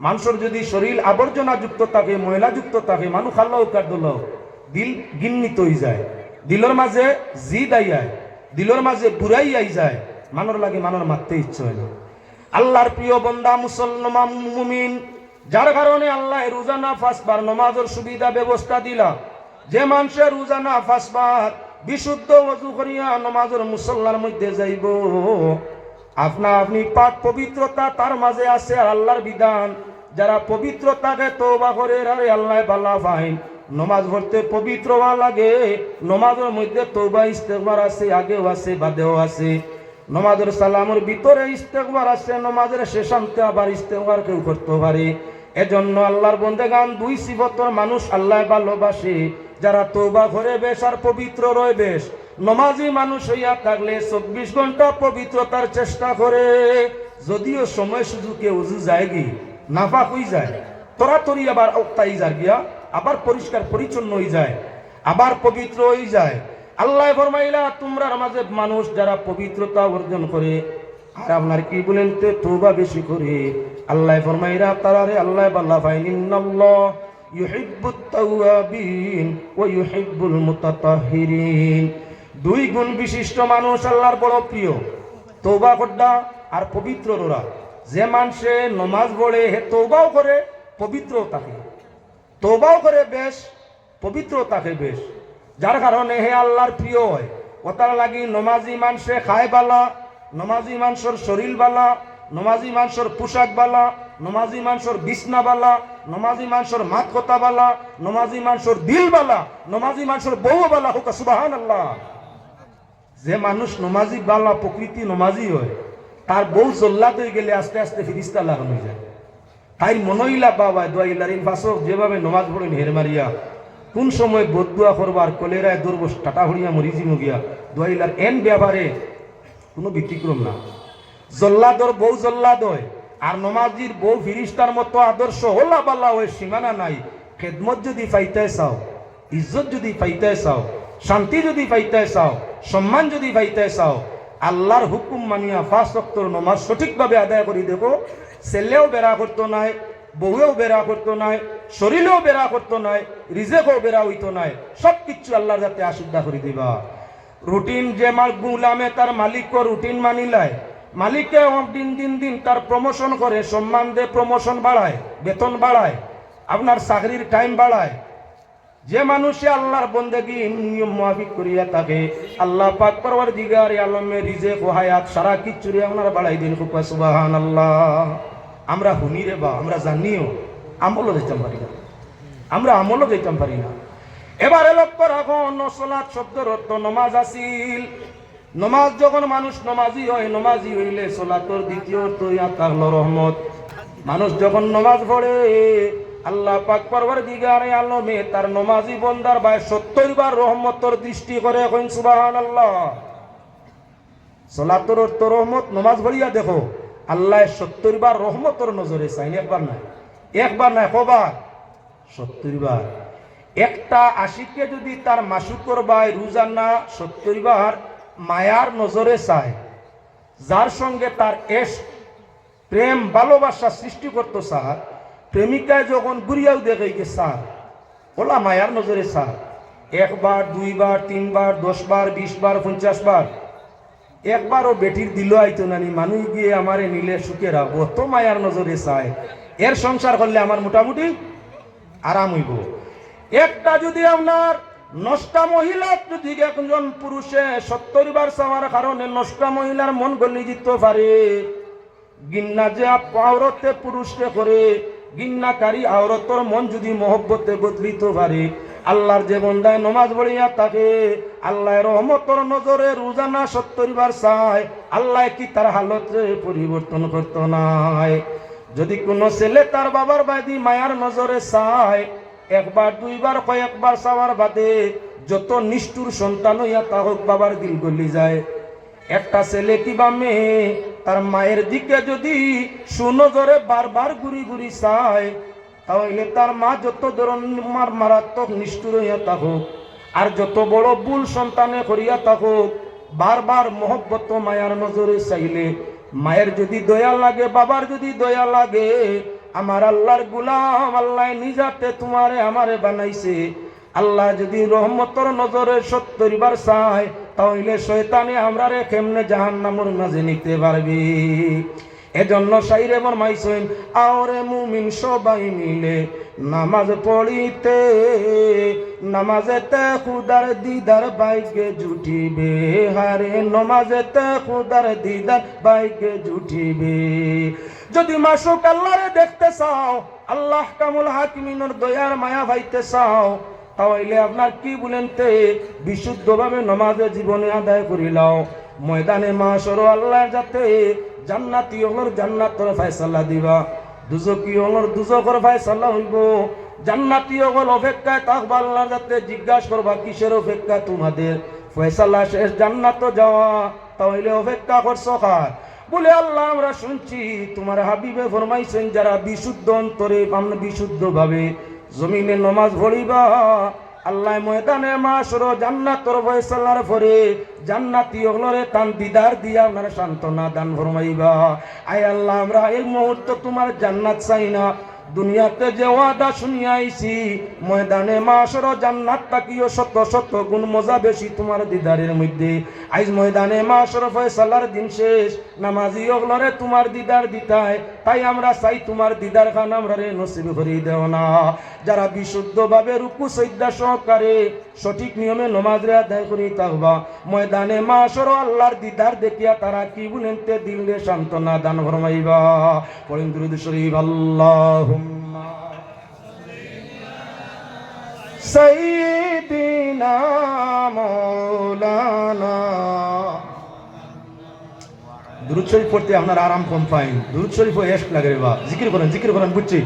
মানুষের যদি শরীর আবর্জনা যুক্ত থাকে, ময়লা যুক্ত থাকে, মানুষ খাল্লাও কাটল, দিল গিন্নিত হয়ে যায়। দিলের মাঝে জিদ আইয়ায়, দিলের মাঝে বুড়াই আই যায়, মানুষ লাগে মানুষ মারতে ইচ্ছে হয় না। আল্লাহর প্রিয় বন্দা মুসলমান মুমিন, যার কারণে আল্লাহ রোজানা 5 বার নমাজের সুবিধা ব্যবস্থা দিলা। যে মানুষের রোজানা 5 বার বিশুদ্ধ ওযু করিয়া নমাজের মুসল্লার মধ্যে যাইব, আপনা আপনি পাক পবিত্রতা তার মাঝে আছে। আর আল্লাহর বিধান, যারা পবিত্রতাকে তওবা করে আরে আল্লাহ ভালো পায়। নমাজ পড়তে পবিত্র হওয়া লাগে। নমাজের মধ্যে তওবা ইস্তেগফার আছে, আগেও আছে, বাদেও আছে। নমাজের সালামের ভিতরে ইস্তেগফার আছে, নমাজের শেষান্তে আবার ইস্তেগফার কেউ করতে পারে। এজন্য আল্লাহর বন্দেগান 2 সিফতর মানুষ আল্লাহ ভালোবাসে, যারা তওবা করে বেশ আর পবিত্র রয় বেশ। নমাজি মানুষ হইয়া থাকলে 24 ঘন্টা পবিত্রতার চেষ্টা করে। যদিও সময় সুযোগে উজু যায় গি নাফাক হয়ে যায়, তরাতরি আবার অক্তাই যার গিয়া আবার পরিষ্কার পরিচ্ছন্ন হয়ে যায়, আবার পবিত্র হয়ে যায়। আল্লাহ ফরমাইলা তোমরা মাঝে মানুষ যারা পবিত্রতা অর্জন করে আর আপনার কি বলেন তে তওবা বেশি করে, আল্লাহ ফরমাইলা তারারে আল্লাহ বাল্লা ফাইন ইন্নাল্লাহ ইউহিব্বুত তাওয়াবিন ওয়া ইউহিব্বুল মুতাতাহহিরিন। 2 গুণ বিশিষ্ট মানুষ আল্লাহর বড় প্রিয়, তওবা করদা আর পবিত্র রোরা। যে মানুষে নমাজ পড়ে হে তওবাও করে, পবিত্র থাকে, তওবাও করে বেশ, পবিত্র থাকে বেশ। যার কারণে হে আল্লাহর প্রিয় হয়। ওটার লাগি নমাজি মানুষে খায় বালা, নমাজি মানুষের শরীর বালা, নমাজি মানুষের পোশাক বালা, নমাজি মানুষের বিছনা বালা, নমাজি মানুষের মাত কথা বালা, নমাজি মানুষের দিল বালা, নমাজি মানুষের বউ বালা হোক সুবহানাল্লাহ। যে মানুষ নমাজি বালা প্রকৃতি নমাজি হয়, তার বউ জল্লাদ হয়ে গেলে আস্তে আস্তে ফিরিস্তা লাগানো হয়ে যায়। তাই মনইলা বাবা দোয়াইলার ইন ফাসক যেভাবে নমাজ পড়েন হের মারিয়া কোন সময় বদুয়া করবার কলেরায় দুর্বস টাটা হরিয়া মরিজি মগিয়া দোয়াইলার এন ব্যাপারে কোনো ব্যতিক্রম না। জল্লাদর বউ জল্লাদ হয়, আর নমাজির বউ ফিরিস্তার মতো আদর্শ হলা বাল্লা হয়, সীমানা নাই। খেদমত যদি পাইতে চাও, ইজ্জত যদি পাইতে চাও, শান্তি যদি পাইতে চাও, সম্মান যদি পাইতে চাও, আল্লাহর হুকুম মানিয়া 5 ওয়াক্তের নমাজ সঠিকভাবে আদায় করি দেখো। ছেলেও বেড়া করতো নাই, বউয়েও বেড়া করতো নাই, শরীরেও বেড়া করতো নাই, রিজেকও বেড়া হইতো নাই, সব কিছু আল্লাহর যাতে আশুদ্ধা করে দিবা। রুটিন যে গুলামে তার মালিককে রুটিন মানিলায়, মালিককে দিন দিন দিন তার প্রমোশন করে, সম্মান দিয়ে প্রমোশন বাড়ায়, বেতন বাড়ায়, আপনার চাকরির টাইম বাড়ায়। যে মানুষে আল্লাহর বন্দেগী নিয়ম মুআফিক করিয়া থাকে, আল্লাহ পাক পরওয়ারদিগার আলমে রিজেক ও হায়াত সারা কিচ্ছুরে আপনারা বাড়াই দিন। সুবহানাল্লাহ। আমরা হুনি রে বা আমরা জানিও আমলও দিতাম পারি না, আমরা আমলও দিতাম পারি না। এবারে লক্ষ্য রাখো, নসলাত শব্দের অর্থ নমাজ আসিল। নমাজ যখন মানুষ নমাজি হয়, নমাজি হইলে সলাতর দ্বিতীয় অর্থ ইয়া থাকলো রহমত। মানুষ যখন নমাজ পড়ে, আল্লাহ পাক পরওয়ারদিগার আলমে তার নমাজি বন্দার ভাই 70 বার রহমতর দৃষ্টি করে। কইন সুবহানাল্লাহ। সলাতর অর্থ রহমত। নমাজ পড়িয়া দেখো, আল্লাহ 70 বার রহমতর নজরে চাইন। একবার নাই, একবার নাই, কবার? 70 বার। একটা আশিককে যদি তার মাসুকর ভাই রোজানা 70 বার মায়ার নজরে চায়, যার সঙ্গে তার প্রেম ভালোবাসা সৃষ্টি করতো স্যার, প্রেমিকায় যখন গুড়িয়াও দেখে গে স্যার, ওলা মায়ার নজরে স্যার, 1 বার 2 বার 3 বার 10 বার 20 বার 50 বার, একবারও বেটির দিল আইতো নানি মানুষ গিয়ে আমারে নিলে সুখে রাখবো, তো মায়ার নজরে চায়। এর সংসার করলে আমার মোটামুটি আরাম হইব। একটা যদি আপনার নষ্টা মহিলা যদি একজন পুরুষে 70 বার চাওয়ার কারণে নষ্টা মহিলার মন গলি দিতে পারে, গিন্না যে আওরতে পুরুষকে করে, গিন্নাকারী আওরতর মন যদি মহব্বতে বদলিতে পারে, আল্লাহর যে বন্দায় নমাজ পড়িয়া থাকে, আল্লাহ রহমতর নজরে রোজানা 70 বার চায়, আল্লাহ কি তার হালতে পরিবর্তন করতো নাই? যদি কোনো ছেলে তার বাবার বাদি মায়ার নজরে চায়, 1 বার 2 বার কয়েকবার চাওয়ার বাদে যত নিষ্ঠুর সন্তান হইয়া তা হোক বাবার দিল গলি যায়। একটা ছেলে কিবা মেয়ে তার মায়ের দিকে যদি সুনজরে বারবার ঘুরি ঘুরি চায়, তাহলে তার মা যত ধরনের মারাত্মক নিষ্ঠুর হইয়া থাকুক, আর যত বড় ভুল সন্তানে করিয়া থাকুক, বারবার মহব্বত মায়ার নজরে চাইলে মায়ের যদি দয়া লাগে, বাবার যদি দয়া লাগে, আমার আল্লাহর গুলাম আল্লাহ নিজাতে তোমারে আমারে বানাইছে, আল্লাহ যদি রহমতর নজরে 70 বার চায়, তাহলে শয়তানে আমরারে কেমনে জাহান্নামের মাঝে নিতে পারবে? এজন্য শাইরে ফরমাইছেন, আওরে মুমিন সবাই মিলে নামাজ পড়িতে, নামাজেতে খুদার দিদার বাইকে জুটিবে, হারে নামাজেতে খুদার দিদার বাইকে জুটিবে। যদি মাসুক আল্লাহরে দেখতে চাও, আল্লাহ কামুল হাকিমিনের দয়ার মায়া পাইতে চাও, তাহলে আপনার কি বলেন তে বিশুদ্ধভাবে নামাজে জীবনে আদায় করিলাও। ময়দানে মাশর আল্লাহ যাতে জান্নাতি হলর জান্নাতের ফয়সালা দিবা, দুজকি হলর দুজকের ফয়সালা হইব। জান্নাতি হল অপেক্ষায় থাকবা, আল্লাহ যাতে জিজ্ঞাসা করবা কিসের অপেক্ষা তোমাদের? ফয়সালা শেষ জান্নাত যাওয়া, তাহলে অপেক্ষা করছো কার? বলে আল্লাহ আমরা শুনছি তোমার হাবিবে ফরমাইছেন, যারা বিশুদ্ধ অন্তরে বিশুদ্ধভাবে জমিনে নমাজ পড়িবা, আল্লাহ ময়দানে মাশর জান্নাতের ফয়সালার পরে জান্নাতি হলরে তান দিদার দিয়া আপনার সান্ত্বনা দান ফরমাইবা। আয় আল্লাহ আমরা এই মুহূর্তে তোমার জান্নাত চাই না, দুনিয়াতে যে ওয়াদা শুনিয়াইছি ময়দানে মাশর জান্নাত তাকিও শত শত গুণ মজা বেশি তোমার দিদারের মধ্যে। আইজ ময়দানে মাশর ফয়সালার দিন শেষ, নামাজি ওগলরে তোমার দিদার দিতায়, তাই আমরা চাই তোমার দিদার খান আমরা রে নসিব করে দেও না। যারা বিশুদ্ধভাবে রুকু সজদা সহকারে সঠিক নিয়মে নমাজ রে আদায় করি থাকবা, ময়দানে মাশর আল্লাহর দিদার দেখিয়া তারা কি বলেনতে দিলে সান্ত্বনা দান ফরমাইবা। পড়েন দুরূদ শরীফ। আল্লাহুম্মা সাইয়্যিদিনা মাওলানা। দুরূদ শরীফ পড়তে আপনার আরাম কম পাই, দুরূদ শরীফ এশক লাগে রে বা। জিকির করেন বুঝছি।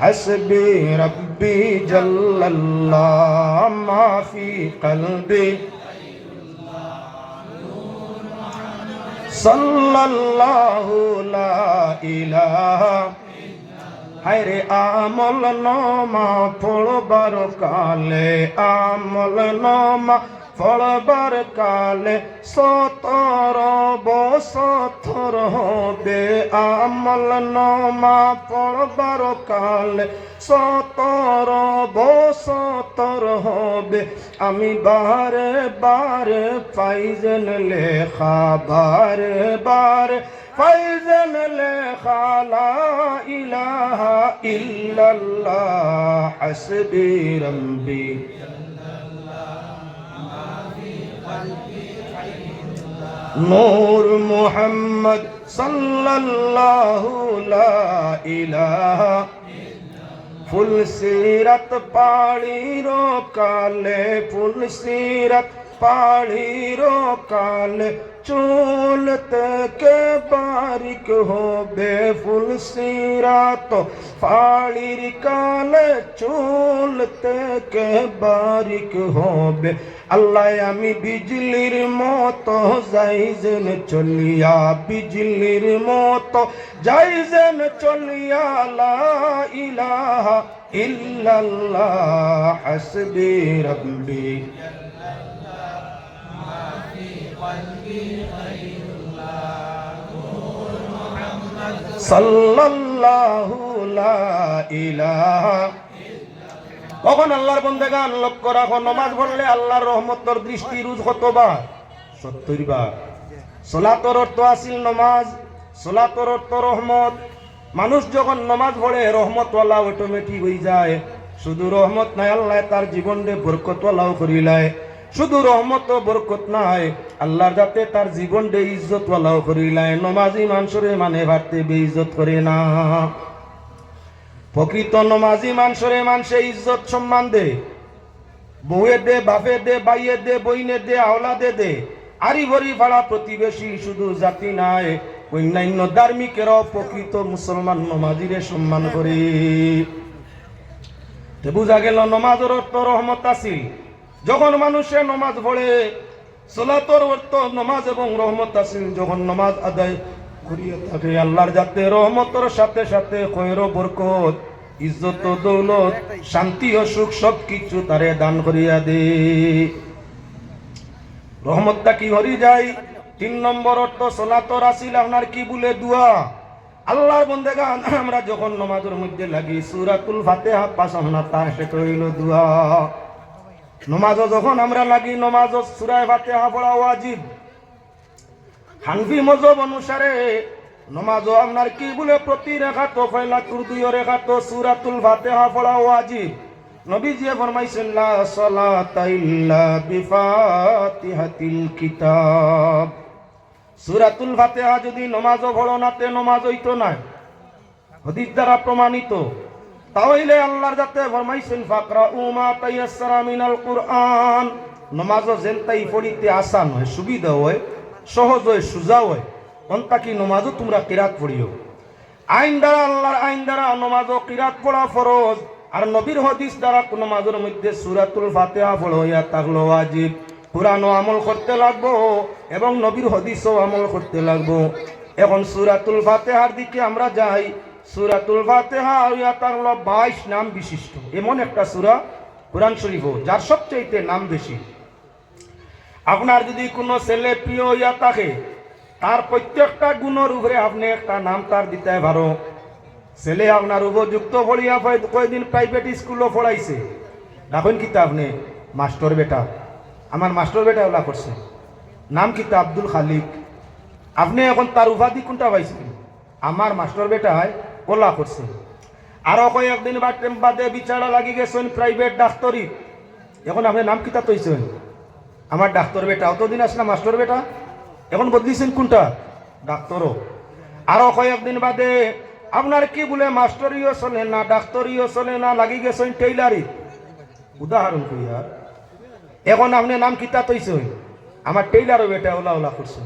হাসবি রাব্বি জাল্লাল্লাহ মা ফি কলবি সাল্লাল্লাহু লা ইলাহা। হায়রে আমল নামা পড়বার কালে, আমল নামা পড়বার কালে 17 বছর হবে। আমল নামা পড়বার কালে 17 বছর হবে। আমি বারে বারে ফাইজেন লেখা, বারে বারে ফাইজেন লেখা লা ইলাহা ইল্লাল্লাহ হাসবি রাব্বি। নূর মুহাম্মদ সাল্লাল্লাহু লা ইলাহা। ফুল সিরাত পাড়ির কালে, ফুল সিরাত পাড়ির কালে চুল থেকে বারিক হবে। ফুল সিরাত পাড়ির কালে চুল থেকে বারিক হবে। আল্লাহ আমি বিজলির মতো যাইজেন চলিয়া, বিজলির মতো যাইজেন চলিয়া লা ইলাহা ইল্লাল্লাহ হাসবি রাব্বি। সাল্লাল্লাহু লা ইলাহা। কখন আল্লাহর বন্দেগান লক্ষ্য রাখো, নামাজ পড়লে আল্লাহর রহমতের দৃষ্টি রুজ কতবার? 70 বার। সালাতের অর্থ আসিল নামাজ, সালাতের অর্থ রহমত। মানুষ যখন নামাজ পড়ে রহমতওয়ালা অটোমেটিক হয়ে যায়। শুধু রহমত নাই, আল্লাহ তার জীবনে বরকতওয়ালাও করিলায়। শুধু রহমত ও বরকত নাই, আল্লাহর যাতে তার জীবনে ইজ্জতওয়ালাও করিলায়। নমাজি মানুষরে মানে ভারতে বেইজ্জত করে না। প্রকৃত নমাজি মানুষরে মানুষে ইজ্জত সম্মান দে, বউয়ে দে, বাপে দে, বাইয়ে দে, বইনে দে, আওলাদে দে। আরি ভরি পাড়া প্রতিবেশী শুধু জাতি নাই, অন্যান্য ধার্মিকেরাও প্রকৃত মুসলমান নমাজিরে সম্মান করে। বুঝা গেল নমাজের অর্থ রহমত আসিল। যখন মানুষে নমাজ পড়ে সালাতের অর্থ নমাজ এবং রহমত আসিল। যখন নমাজ আদায় করিয়া থাকে আল্লাহর যাতে রহমতের সাথে সাথে খৈর বরকত, ইজ্জত ও দৌলত, শান্তি ও সুখ সব কিছু তারে দান করিয়া দে। রহমতটা কি হরি যায়? 3 নম্বর অর্থ সালাতের আসিল আপনার কি বলে দোয়া। আল্লাহর বন্দেগান আমরা যখন নমাজের মধ্যে লাগি সূরাতুল ফাতিহা পাঠ না, তার সেটা হইল দোয়া। নমাজও যখন আমরা লাগি নমাজও সূরা ফাতিহা পড়া ওয়াজিব। হানফি মযহব অনুসারে নমাজও আপনার কি বলে প্রতি রাকাত পয়লা কুরদুয় রাকাত সূরাতুল ফাতিহা পড়া ওয়াজিব। নবীজি ফরমাইছেন লা সালাতা ইল্লা বিফাতিহাতিল কিতাব। সূরাতুল ফাতিহা যদি নমাজও পড়ো না তে নমাজ হইতো না, হাদিস দ্বারা প্রমাণিত। তাহলে আল্লাহর যাতে ফরমাইছেন ফাকরাউ মা তায়াসসারা মিনাল কুরআন। নমাজও যেনতাই পড়িতে আসান হয়, সুবিধা হয়, সহজ হয়, সুজা হয়, অন্তা কি নমাজও তোমরা কিরাত পড়িও। আইন দ্বারা আল্লাহর আইন দ্বারা নমাজও কিরাত পড়া ফরজ। আর নবীর হাদিস দ্বারা নমাজের মধ্যে সূরাতুল ফাতিহা পড়া হইয়া থাকলো ওয়াজিব। কুরআনও আমল করতে লাগবো এবং নবীর হাদিসও আমল করতে লাগবো। এখন সূরাতুল ফাতিহার দিকে আমরা যাই। সূরাতুল ফাতিহা হইয়া থাকলো 22 নাম বিশিষ্ট এমন একটা সূরা কুরআন শরীফ যার সবচেয়ে নাম বেশি। আপনার যদি কোনো ছেলে প্রিয় হইয়া থাকে তার প্রত্যেকটা গুণের উপরে আপনি একটা নাম তার দিতে পারো। ছেলে আপনার উপযুক্ত পড়িয়া কয়দিন প্রাইভেট স্কুলও পড়াইছে, দেখুন কিতা আপনি মাস্টার বেটা, আমার মাস্টার বেটা ওলা করছে, নাম কিতা আব্দুল খালিক। আপনি এখন তার উপাধি কোনটা পাইছেন? আমার মাস্টার বেটায় ওলা করছে। আরো কয়েকদিন বাদে বিচারা লাগি গেছেন প্রাইভেট ডাক্তারি, এখন আপনি নাম কিতা তৈছেন? আমার ডাক্তার বেটা। অতদিন আসলাম মাস্টার বেটা, এখন বদলিছেন কোনটা? ডাক্তারও। আরো কয়েকদিন বাদে আপনার কি বলে মাস্টারিও চলে না, ডাক্তারিও চলে না, লাগি গেছেন টেইলারি, উদাহরণ করি। আর এখন আপনি নাম কিতা তৈছেন? আমার টেইলারও বেটা ওলা ওলা করছেন।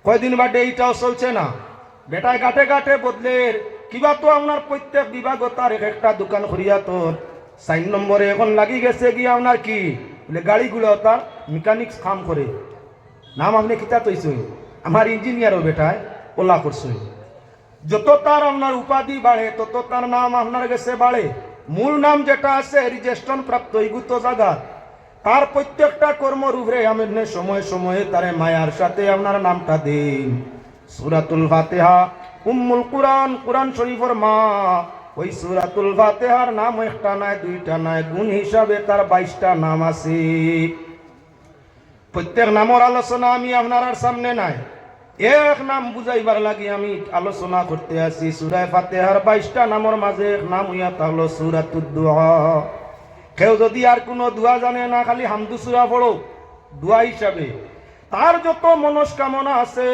কয়দিন বাদে এইটাও চলছে না, বেটায় গাঁটে গাঁটে বদলের কিবা তো আপনার প্রত্যেক বিভাগ তার এক একটা দোকান করিয়া তোর 4 নম্বরে এখন লাগি গেছে গিয়ে আপনার কি বলে গাড়িগুলো তার মেকানিক্স কাম করে। নাম আপনি কিতা তৈছেন? আমার ইঞ্জিনিয়ারও বেটায় ওলা করছে। যত তার আপনার উপাধি বাড়ে তত তার নাম আপনার কাছে বাড়ে। মূল নাম যেটা আছে রেজিস্ট্রেশন প্রাপ্ত ইগুত জায়গা, তার প্রত্যেকটা কর্মর উপরে আমি সময়ে সময়ে তারে মায়ার সাথে আপনার নামটা দিন। সূরাতুল ফাতিহা উম্মুল কুরআন, কুরআন শরীফের মা। ওই সূরাতুল ফাতিহার নাম একটা নাই, দুইটা নাই, গুণ হিসাবে তার 22টা নাম আছে। প্রত্যেক নামের আলোচনা আমি আপনার সামনে নাই, এক নাম বুঝাইবার লাগি আমি আলোচনা করতে আছি। সূরা ফাতিহার 22টা নামের মাঝে এক নাম হইয়া তাহলো সূরাতুদ দুআ। কেউ যদি আর কোনো দোয়া জানে না, খালি হামদু সূরা পড়ো দোয়া হিসাবে। তার যত মনস্কামনা আছে,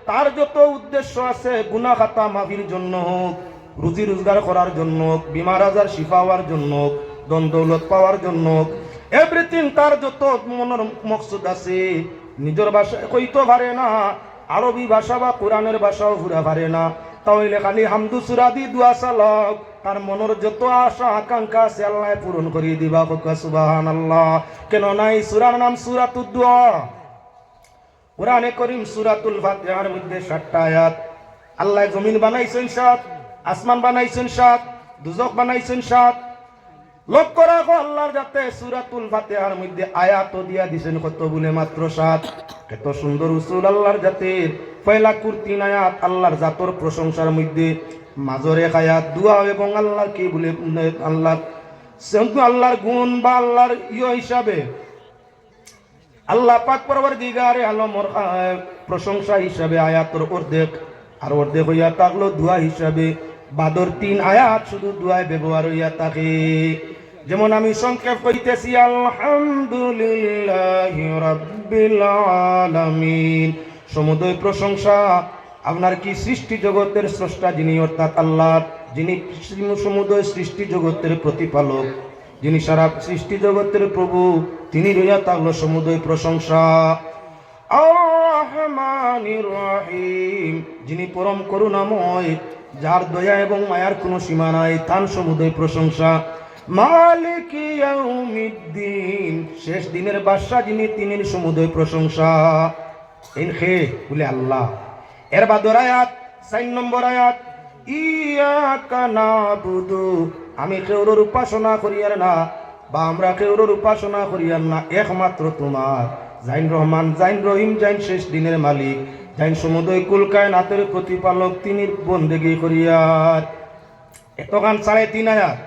তার যত উদ্দেশ্য আছে, গুনাহ খাতা মাফির জন্য হোক, রুজি রোজগার করার জন্য হোক, বিমার আজার শিফা হওয়ার জন্য হোক, ধন দৌলত পাওয়ার জন্য হোক, এভরিথিং তার যত মনের মকসুদ আছে, নিজের ভাষায় কইতে পারে না, আরবি ভাষা বা কোরআনের ভাষাও পুরা পারে না, তাহলে খালি হামদু সূরা দি দোয়া চালাক, তার মনের যত আশা আকাঙ্ক্ষা আছে আল্লাহ পূরণ করিয়ে দিবা। সুবহানাল্লাহ। কেন নাই সূরার নাম সূরাতুদ দুআ। কোরআনে করিম সূরাতুল ফাতিহার মধ্যে 7টা আয়াত। আল্লাহ জমিন বানাইছেন 7, আসমান বানাইছেন 7, দুজক বানাইছেন 7। লক্ষ্য রাখো আল্লাহর যাতে সূরাতুল ফাতিহার মধ্যে আয়াত দিয়া দিছেন কত বলে মাত্র 7। কত সুন্দর উসুল আল্লাহর জাতের। পয়লা 3 আয়াত আল্লাহর জাতর প্রশংসার মধ্যে, মাঝরে আয়াত দোয়া এবং আল্লাহর কি বলে আল্লাহর গুণ বা আল্লাহর হিসাবে আল্লাহ পাক পরওয়ারদিগারে আলমের প্রশংসা হিসাবে আয়াতের অর্ধেক, আর অর্ধেক হইয়া থাকলো দোয়া হিসাবে। বাদর 3 আয়াত শুধু দোয়ায় ব্যবহার হইয়া থাকে। যেমন আমি সংক্ষেপ করিতেছি, আলহামদুলিল্লাহি রাব্বিল আলামিন। সমুদয় প্রশংসা আপনার কি সৃষ্টি জগতের স্রষ্টা যিনি, অর্থাৎ আল্লাহ, যিনি সমুদয় সৃষ্টি জগতের প্রতিপালক, যিনি সারা সৃষ্টি জগতের প্রভু, তিনি রইয়া থাকলো সমুদয় প্রশংসা। আর-রহমানির রহিম, যিনি পরম করুণাময়, যার দয়া এবং মায়ার কোনো সীমা নাই, তার সমুদয় প্রশংসা। মালিক ইয়াউমিদ্দিন, শেষ দিনের বাদশা যিনি, তিনির সমুদয় প্রশংসা। এই খে বলে আল্লাহ। এর বাদর আয়াত 4 নম্বর আয়াত, ইয়াকা নাবুদু, আমি কেউর উপাসনা করিয়ার না বা আমরা কেউর উপাসনা করিয়ার না, একমাত্র তোমার। জাইন রহমান, জাইন রহিম, জাইন শেষ দিনের মালিক, জাইন সমুদয় কুল কায়নাতের প্রতিপালক, তিনি বন্দেগী করিয়ার। এতগান 3.5 আয়াত।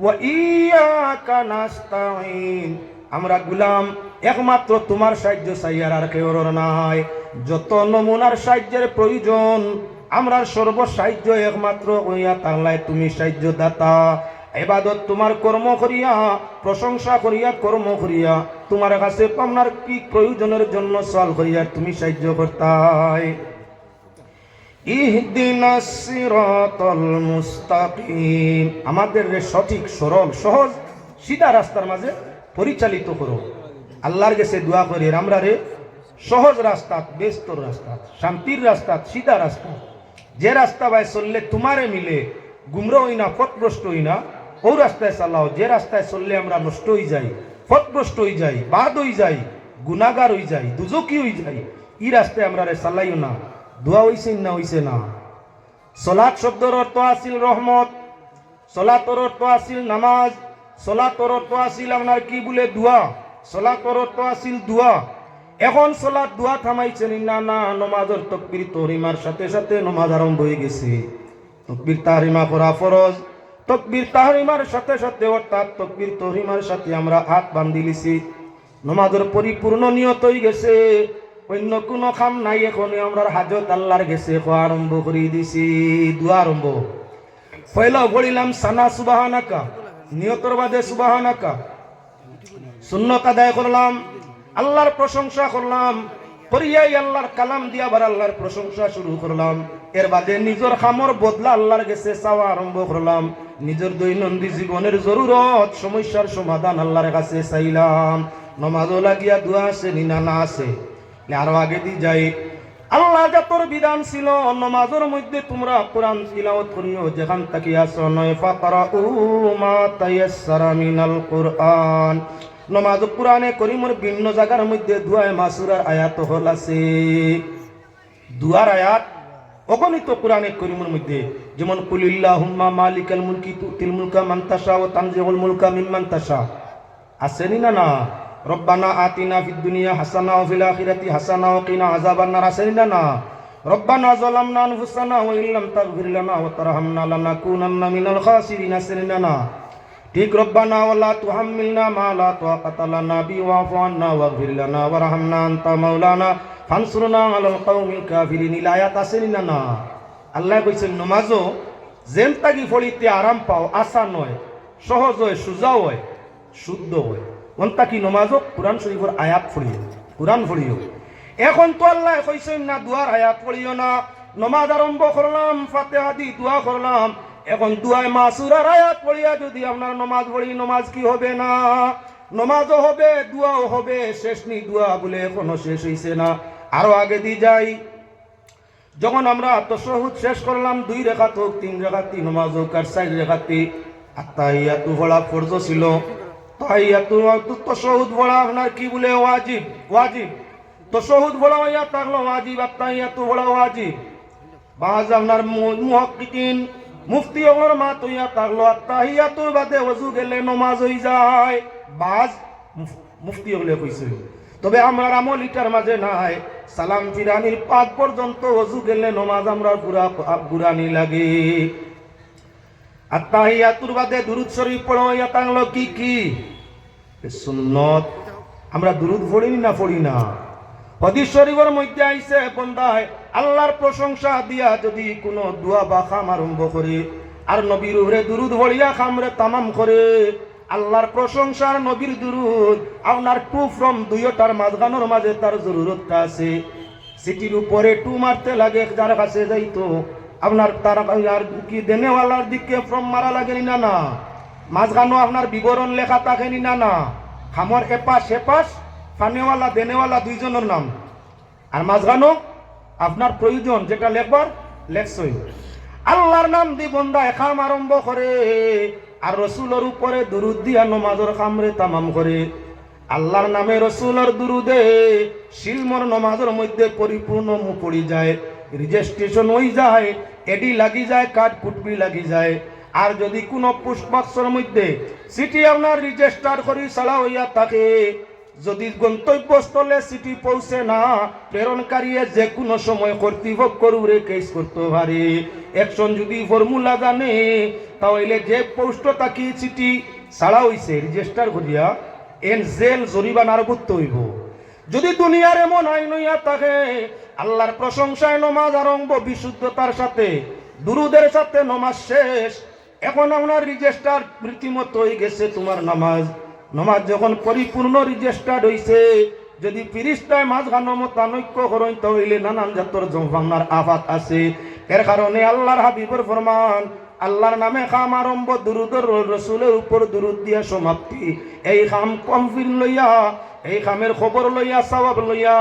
ওয়া ইয়াকা নাস্তাইন, আমরা গুলাম একমাত্র তোমার সাহায্য চাইয়ার আর কেউর নাই। যত নমুনার সাহায্যের প্রয়োজন, আমরা সর্বসাহায্য একমাত্র হইয়া তাহলে তুমি সাহায্য দাতা। ইবাদত তোমার কর্ম করিয়া, প্রশংসা করিয়া, কর্ম করিয়া, তোমার কাছে আপনার কি প্রয়োজনের জন্য সওয়াল করিয়া তুমি সাহায্য করতাই। ইহদিনাস সিরাতাল মুস্তাকিম, আমাদের সঠিক সরল সহজ সিধা রাস্তার মাঝে পরিচালিত করো। আল্লাহর কাছে দোয়া করি আমরা রে সহজ রাস্তা, বেস্তর রাস্তা, শান্তির রাস্তা, সিধা রাস্তা, যে রাস্তা ভাই চললে তোমারে মিলে গুমরা হই না, পথভ্রষ্ট হই না, ও রাস্তায় চালাও। যে রাস্তায় চললে আমরা নষ্ট হয়ে যাই, পথভ্রষ্ট হয়ে যাই, বাদ হয়ে যাই, গুনাহগার হয়ে যাই, দুজকি হয়ে যাই, এই রাস্তায় আমরা রে চালাইও না। দোয়া হইছে না হইছে না। সলাত শব্দের অর্থ আছিল রহমত, সলাতর অর্থ আছিল নামাজ, সলাতর অর্থ আছিল আপনার কি বলে দোয়া, সলাতর অর্থ আছিল দোয়া। এখন সলাত দোয়া থামাইছেন না, না, নমাজের তাকবীর তহরিমার সাথে সাথে নমাজ আরম্ভ হয়ে গেছে। তাকবীর তাহরিমা করা ফরজ। তাকবীর তাহরিমার সাথে সাথে অর্থাৎ তাকবীর তাহরিমার সাথে আমরা হাত বান্ধি লিছি, নামাজের পরিপূর্ণ নিয়ত হয়ে গেছে, অন্য কোনো কাম নাই। এখন আমরা হাজত আল্লাহর গেছে আরম্ভ করে দিছি। দোয়া আরম্ভ। পয়লা বলিলাম সানা সুবহানাকা, নিয়তর বাদে সুবহানাকা, সুন্নত আদায় করলাম, আল্লাহর প্রশংসা করলাম, পরিয়াই আল্লাহর কালাম দিয়া আবার আল্লাহর প্রশংসা শুরু করলাম। এর বাদে নিজের খামর বদলা আল্লাহর গেছে চাওয়া আরম্ভ করলাম। নিজের দৈনন্দিন জীবনের জরুরত সমস্যার সমাধান আল্লাহর কাছে চাইলাম। নমাজও লাগিয়া দোয়া আছে নিনা না আছে, আরো আগে দি যাই। আল্লাহ যতর বিধান ছিল নমাজের মধ্যে তোমরা কোরআন তিলাওয়াত করিও, যেখান থেকে আসো নয় ফাকরাউ মা তায়াসসারা মিনাল কুরআন। নমাজ কোরআনে করিমের ভিন্ন জায়গার মধ্যে দুয়ায়ে মাসুরার আয়াত হল আছে। দুয়ার আয়াত অগণিত কোরআনে করিমের মধ্যে, যেমন কুলিল্লাহুম্মা মালিকাল মুলকি তুতিল মুলকা মান তাশা ওয়া তানজিউল মুলকা মিম্মান তাশা, আসেনি না না? রব্বানা আতিনা ফিদ দুনিয়া হাসানা ওয়া ফিল আখিরাতি হাসানা ওয়া কিনা আযাবান নার, আসেনি না না? রব্বানা যালামনা আনফুসানা ওয়া ইল্লাম তাগফির লানা ওয়া তারহামনা লানাকুনান্না মিনাল খাসিরিন, আসেনি না না? ঠিক রব্বানা ওয়ালা তুহাম্মিলনা মা লা তাকাতা লানা বিহি ওয়াফু আন্না ওয়াগফির লানা ওয়ারহামনা আনতা মাওলানা ফানসুরনা আলাল কওমিল কাফিরিন, আয়াত আসেনি না না? আল্লাহ কইছেন নামাজও যেন তাগি ফলিতে আরাম পাও, আসান হয়, সহজ হয়, সুজা হয়, শুদ্ধ হয়। কোনটা কি নমাজও কোরআন শরীফের আয়াত পড়িও, কোরআন পড়িও। এখন তো আল্লাহ কইছেন না দুয়ার আয়াত পড়িও না, নমাজ আরম্ভ করলাম, ফাতিহা দি দোয়া করলাম, এখন দুয়ায় মাসুরার আয়াত পড়িয়া যদি আপনার নমাজ পড়ি, নমাজ কি হবে না? নমাজও হবে, দোয়াও হবে, শেষ নি দোয়া বলে এখনো শেষ হইছে না। আরো আগে দি যাই, যখন আমরা তাশাহুদ শেষ করলাম, 2 রাকাত হোক 3 রাকাত, নমাজ হোক আর 4 রাকাত, আত্তাহিয়াতু পড়া ফরজ ছিল, তাহিয়াতু তাশাহুদ পড়া আপনার কি বলে ওয়াজিব, ওয়াজিব। তাশাহুদ পড়া হইয়া থাকলো ওয়াজিব, আত্তাহিয়াতু পড়া ওয়াজিব। বাজ আপনার মুহাক্কিকিন মুফতি ওমর মা তইয়া থাকলো আত্তাহিয়াতুর বাদে ওযু গেলে নমাজ হই যায়, বাজ মুফতি ওগুলো কইছে। তবে আমরা আমল ইটার মাঝে নাই, সালাম ফিরানির পাক পর্যন্ত ওযু গেলে নমাজ আমরা পুরানি লাগে। আত্তাহিয়াতুর বাদে দুরূদ শরীফ পড়া হইয়া থাকলো কি কি সুন্নত। আমরা দুরূদ পড়ি না পড়ি না? হাদিস শরীফের মধ্যে আইছে বান্দায় আল্লাহর প্রশংসা দিয়া যদি কোনো দোয়া বা খাম আরম্ভ করে আর নবীর উপরে দুরূদ পড়িয়া খামরে তামাম করে, আল্লাহর প্রশংসা আর নবীর দুরূদ আপনার টু ফ্রম দুইটার মাঝখানোর মাঝে তার জরুরতটা আছে। সিটির উপরে টু মারতে লাগে, যার কাছে যাইতো আপনার তার আর কি দেনেওয়ালার দিকে ফ্রম মারা লাগেনি না না? মাঝখানো আপনার বিবরণ লেখা থাকেনি না না? খামর এপাশ এপাশ ফানেওয়ালা দেনেওয়ালা দুইজনের নাম, আর মাঝখানো আপনার প্রয়োজন যেটা লেখবার লেখছই। আল্লাহর নাম দি বন্দা খাম আরম্ভ করে আর রসুলের উপরে দুরুদ দিয়া নমাজের খামরে তামাম করে। আল্লাহর নামে রসুলের দুরুদে শিলমর নমাজের মধ্যে পরিপূর্ণ পড়ি যায়, রেজিস্ট্রেশন হয়ে যায়, এডি লাগি যায়, কার্ড কুটবি লাগি যায়। আর যদি কোনো পুষ্পবাক্সের মধ্যে সিটি আপনার রেজিস্টার করি ছাড়া হইয়া থাকে, যদি গন্তব্যস্থলে সিটি পৌঁছে না, প্রেরণকারী যে কোনো সময় কর্তৃপক্ষের উপরে কেস করতে পারে। একশন যদি ফর্মুলা জানে তাহলে যে পোস্ট তাকি সিটি ছাড়া হইছে রেজিস্টার করিয়া এন জেল জরিমানার করতে হইব। যদি দুনিয়ার এমন আইন হইয়া থাকে, আল্লাহর প্রশংসায় নমাজ আরম্ভ বিশুদ্ধতার সাথে, দুরুদের সাথে নমাজ শেষ। এখন আপনার রেজিস্টার রীতিমতো হয়ে গেছে তোমার নামাজ। নমাজ যখন পরিপূর্ণ রেজিস্টার্ড হইছে, যদি ফিরিস্তায় মাঝখানো মতানৈক্য করেন তাহলে নানান জাতর জমানার আফাত আছে। এর কারণে আল্লাহর হাবিবের ফরমান, আল্লাহর নামে খাম আরম্ভ, দুরুদের রসুলের উপর দুরুদ দিয়া সমাপ্তি। এই খাম কমফিল লইয়া, এই খামের খবর লইয়া, সওয়াব লইয়া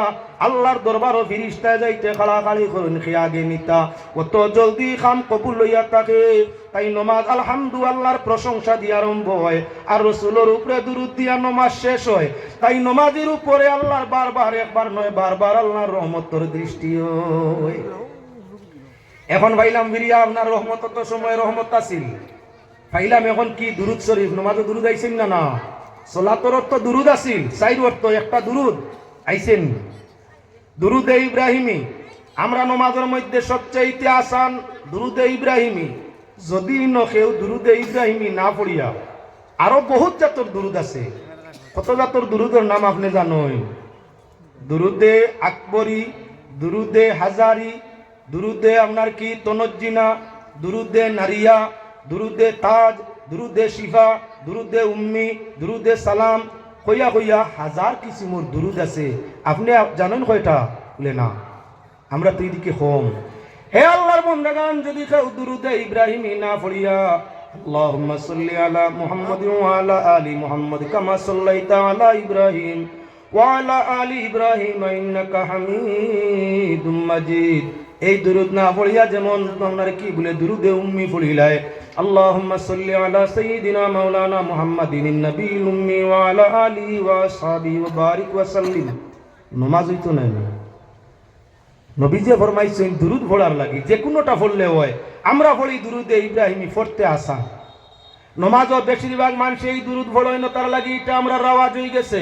আল্লাহর দরবার ও ফিরিস্তায় যাইতে খাড়াখাড়ি করেন খেয়াগে নিতা। কত জলদি খাম কবুল লইয়া থাকে। তাই নমাজ আলহামদুলিল্লাহর প্রশংসা দিয়ে আরম্ভ হয় আর রসুলের উপরে দুরুদ দিয়া নমাজ শেষ হয়। তাই নমাজের উপরে আল্লাহর বারবার, একবার নয় বারবার আল্লাহর রহমতের দৃষ্টি হয়। এখন ভাইলাম বিরিয়া আপনার রহমত তো সময় রহমত আসিল, ভাইলাম এখন কি দুরুদ শরীফ, নমাজে দুরুদ আইছেন না না? সলাতর অর্থ দুরুদ আসিল, চাইর অর্থ একটা দুরুদ আইছেন, দুরুদে ইব্রাহিমি। আমরা নমাজের মধ্যে সবচেয়ে আসান দুরুদে ইব্রাহিমি যদি নখেও দুরুদে ইব্রাহিমি না পড়িয়া আরো বহুত জাতর দুরুদ আছে। কত জাতর দুরুদের নাম আপনি জানেন? দুরুদে আকবরি, দুরুদে হাজারি, দুরুদে আপনার কি তনজ্জিনা, দুরুদে নারিয়া, দুরুদে তাজ, দুরুদে শিফা, দুরুদে উম্মি, দুরুদে সালাম, কইয়া কইয়া হাজার কিসিমর দুরুদ আছে। আপনি জানেন কয়টা? বলে না, আমরা তো এদিকে হোম। হে আল্লাহর বন্দাগান, যদি কেউ দুরুদে ইব্রাহিমি না পড়িয়া আল্লাহুম্মা সাল্লি আলা মুহাম্মাদ ওয়া আলা আলি মুহাম্মাদ কামা সাল্লাইতা আলা ইব্রাহিম ওয়া আলা আলি ইব্রাহিম ইন্নাকা হামিদুম মাজিদ, এই দুরুদ না পড়িয়া যেমন আপনার কি বলে দুরুদে উম্মি পড়িলায় আল্লাহুম্মা সাল্লি আলা সাইয়্যিদিনা মাওলানা মুহাম্মাদিন নবিয়্যিল উম্মি ওয়া আলা আলিহি ওয়া আসহাবিহি ওয়া বারিক ওয়া সাল্লিম, নামাজ হইতো না। নবীজি ফরমাইছেন দুরুদ পড়ার লাগি যে কোনোটা পড়লে হয়। আমরা পড়ি দুরুদে ইব্রাহিমি, পড়তে আসান। নমাজও বেশিরভাগ মানুষ এই দুরুদ পড়েন, তার লাগি এটা আমরা রাওয়াজ হয়ে গেছে।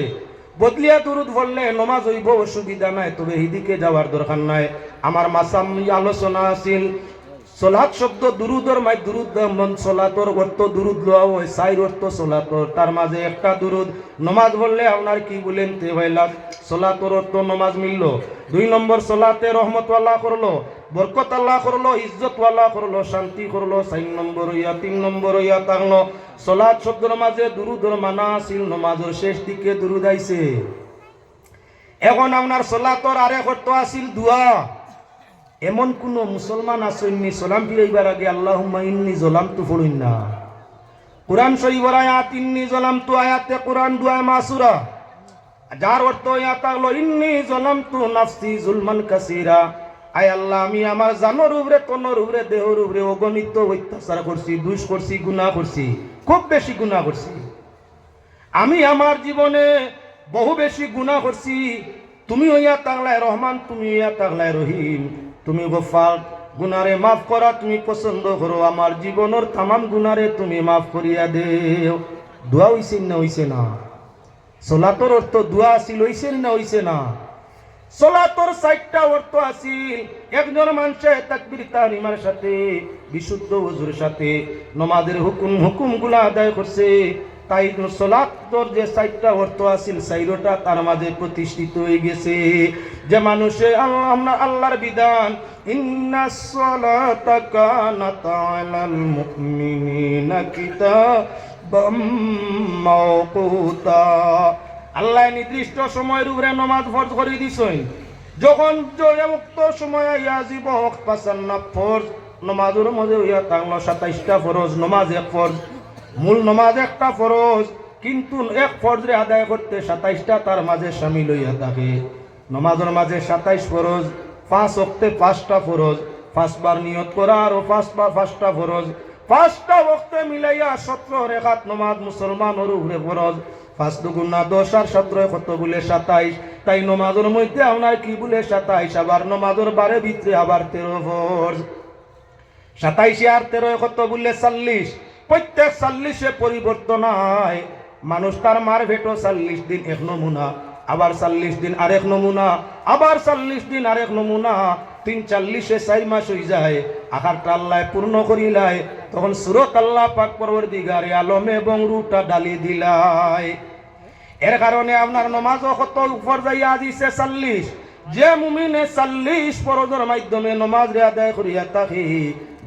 বদলিয়া দুরুদ পড়লে নমাজ হইব, অসুবিধা নাই, তবে এদিকে যাওয়ার দরকার নাই। আমার মাসাম আলোচনা আছিল সলাত শব্দ দুরুদর মাই দুরুদ সলাতর অর্থ দুরুদ লওয়া হয়, সাইর অর্থ সলাতর, তার মাঝে একটা দুরুদ নমাজ বললে আপনার কি বলেন তে ভাইলাম সলাতর অর্থ নমাজ মিলল। 2 নম্বর সলাতে রহমত আল্লাহ করলো, বরকত আল্লাহ করলো, ইজ্জত আল্লাহ করলো, শান্তি করলো। 4 নম্বর হইয়া 3 নম্বর হইয়া থাকলো সলাত শব্দের মাঝে দুরুদর মানা আছিল, নমাজের শেষ দিকে দুরুদ আইছে। এখন আপনার সলাতর আরেক অর্থ আছিল দোয়া। এমন কোন মুসলমান আসেননি সালাম ফিরাইবার আগে আল্লাহুম্মা ইন্নী যালামতু পড়ুন না। কুরআন শরীফের আয়াত ইন্নী যালামতু আয়াতে কুরআন দুয়া মাসুরা, যার অর্থ আয়াত হলো ইন্নী যালামতু নাফসি যুলমান কাসীরা, আয় আল্লাহ আমি আমার জানোর উপরে, তনোর উপরে, দেহর উপরে অগণিত অত্যাচার করছি, দুষ করছি, গুনাহ করছি, খুব বেশি গুনাহ করছি। আমি আমার জীবনে বহু বেশি গুনাহ করছি। তুমি হইয়া তাগলায় রহমান, তুমি হইয়া তাগলায় রহিম, তুমি গফার, গুনারে মাফ করা তুমি পছন্দ করো। আমার জীবনের তামাম গুনারে তুমি মাফ করিয়া দেও। দোয়া হইছে না হইছে না? সলাতর অর্থ দোয়া আছিল, হইছে না হইছে না? সলাতর 4টা অর্থ আছিল। একজন মানুষে তাকবীর তাহরিমার সাথে বিশুদ্ধ ওযুর সাথে নামাজের হুকুমগুলো আদায় করছে, তাই সলাতর যে 4টা অর্থ আছিল 4টা তার মাঝে প্রতিষ্ঠিত হয়ে গেছে। যে মানুষে আল্লাহর বিধান ইন্নাস সালাতা কানাত আলাল মুমিনিনা কিতাবাম মাওকুতা, আল্লাহ নির্দিষ্ট সময়ের উপরে নামাজ ফরজ করে দিছেন। যখন মুক্ত সময় আইয়াজিব পাঁচান না ফরজ নামাজের মধ্যে হইয়া থাকলো 27টা ফরজ, নামাজ এক ফরজ, মূল নামাজ একটা ফরজ, কিন্তু এক ফরজরে আদায় করতে 27টা তার মাঝে শামিল হইয়া থাকে। নামাজের মাঝে 27 ফরজ, 5 ওয়াক্তে 5টা ফরজ, 5 বার নিয়ত করা আরো 5টা ফরজ, 5টা ওয়াক্তে মিলাইয়া 17 রেখাত নামাজ মুসলমানের উপরে ফরজ। 5 দুগুণা 10 আর 17 কত বলে 27, তাই নামাজের মধ্যে আপনার কি বলে 27, আবার নামাজের বারে ভিতরে আবার 13 ফরজ। 27 আর 13 কত বলে 40, প্রত্যেক 40-এ পরিবর্তন হয়। মানুষ তার মার ভেটো 40 দিন এক নমুনা, আবার 40 দিন আরেক নমুনা, আবার 40 দিন আরেক নমুনা, 3-40-এ 4 মাস হয়ে যায়। আকারটা আল্লাহ পূর্ণ করিলায়, তখন সূরত আল্লাহ পাক পরবর্তীকারে আলম এবং রুটা ডালি দিলায়। এর কারণে আপনার নামাজও কত উপর যাইয়া দিছে 40। যে মুমিনে 40 ফরজের মাধ্যমে নামাজ আদায় করিয়া থাকে,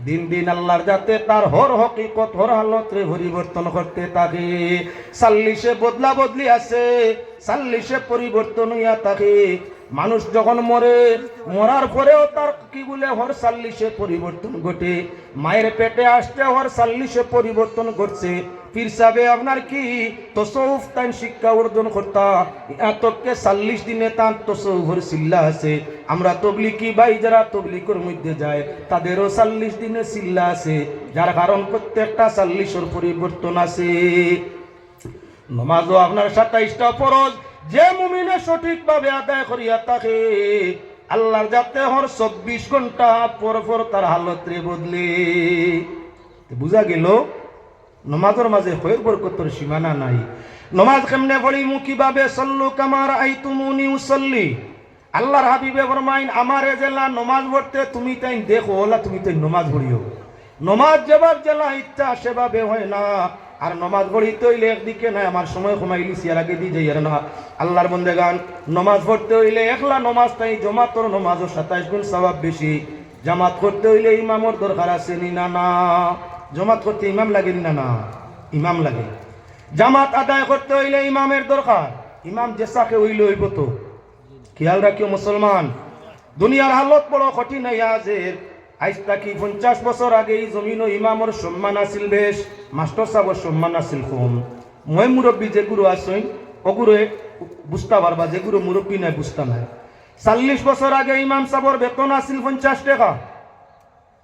দিন দিন আল্লাহর যাতে তার হর হকিকত হর হালতরে পরিবর্তন করতে থাকে। 40-এ বদলা বদলি আছে, 40-এ পরিবর্তন হইয়া থাকে। মানুষ যখন মরে, মরার পরেও তার কি বলে হর 40-এ পরিবর্তন ঘটে। মায়ের পেটে আসতে হর 40-এ পরিবর্তন ঘটছে। পীর সাহেবে আপনার কি তসৌফ তাই শিক্ষা অর্জন করতা, এতকে 40 দিনে তার তসৌফের সিল্লা আছে। আমরা তবলিকি ভাই যারা তবলিকের মধ্যে যায় তাদেরও 40 দিনে সিল্লা আছে, যার কারণ প্রত্যেকটা 40-এর পরিবর্তন আছে। নামাজও আপনার 27টা ফরজ, যে মুমিনে সঠিকভাবে আদায় করিয়া থাকে আল্লাহর যাতে হর 24 ঘন্টা পর পর তার হালত রে বদলে। বুঝা গেল নামাজের মাঝে খৈর বরকতের সীমানা নাই। নামাজ কেমনে পড়ি, কিভাবে সল্লু কামা রাআইতুমুনি উসাল্লি, আল্লাহর হাবিবে ফরমাইন আমারে জেলা নমাজ পড়তে তুমি তাই দেখো ওলা তুমি তাই নমাজ পড়িও। নমাজ যেবার জেলা ইচ্ছা সেভাবে হয় না। আর নমাজ পড়িতে হইলে একদিকে নাই আমার সময় কমাইলি সিয়ার আগে দিয়ে যাই না। আল্লাহর বন্দেগান নমাজ পড়তে হইলে একলা নমাজ তাই জমাতর নমাজও 27 গুণ সওয়াব বেশি। জামাত করতে হইলে ইমামর দরকার আছে নি না না? জামাত করতে ইমাম লাগে না না? ইমাম লাগে। জামাত আদায় করতে হইলে ইমামের দরকার। ইমাম জেসাকে হইলে হইব তো। খেয়াল রাখিও মুসলমান, দুনিয়ার হালত বড় কঠিন আজের। আজ থাকি 50 বছর আগে এই জমিন ইমামর সম্মান আছিল বেশ, মাস্টার সাহেবের সম্মান আছিল কম। মই মুরব্বী যে গুরু আসইন ওগুরে বুঝতে পারবা, যে গুরু মুরব্বী নাই বুঝতে নাই। 40 বছর আগে ইমাম সাহেবের বেতন আছিল 50 টাকা।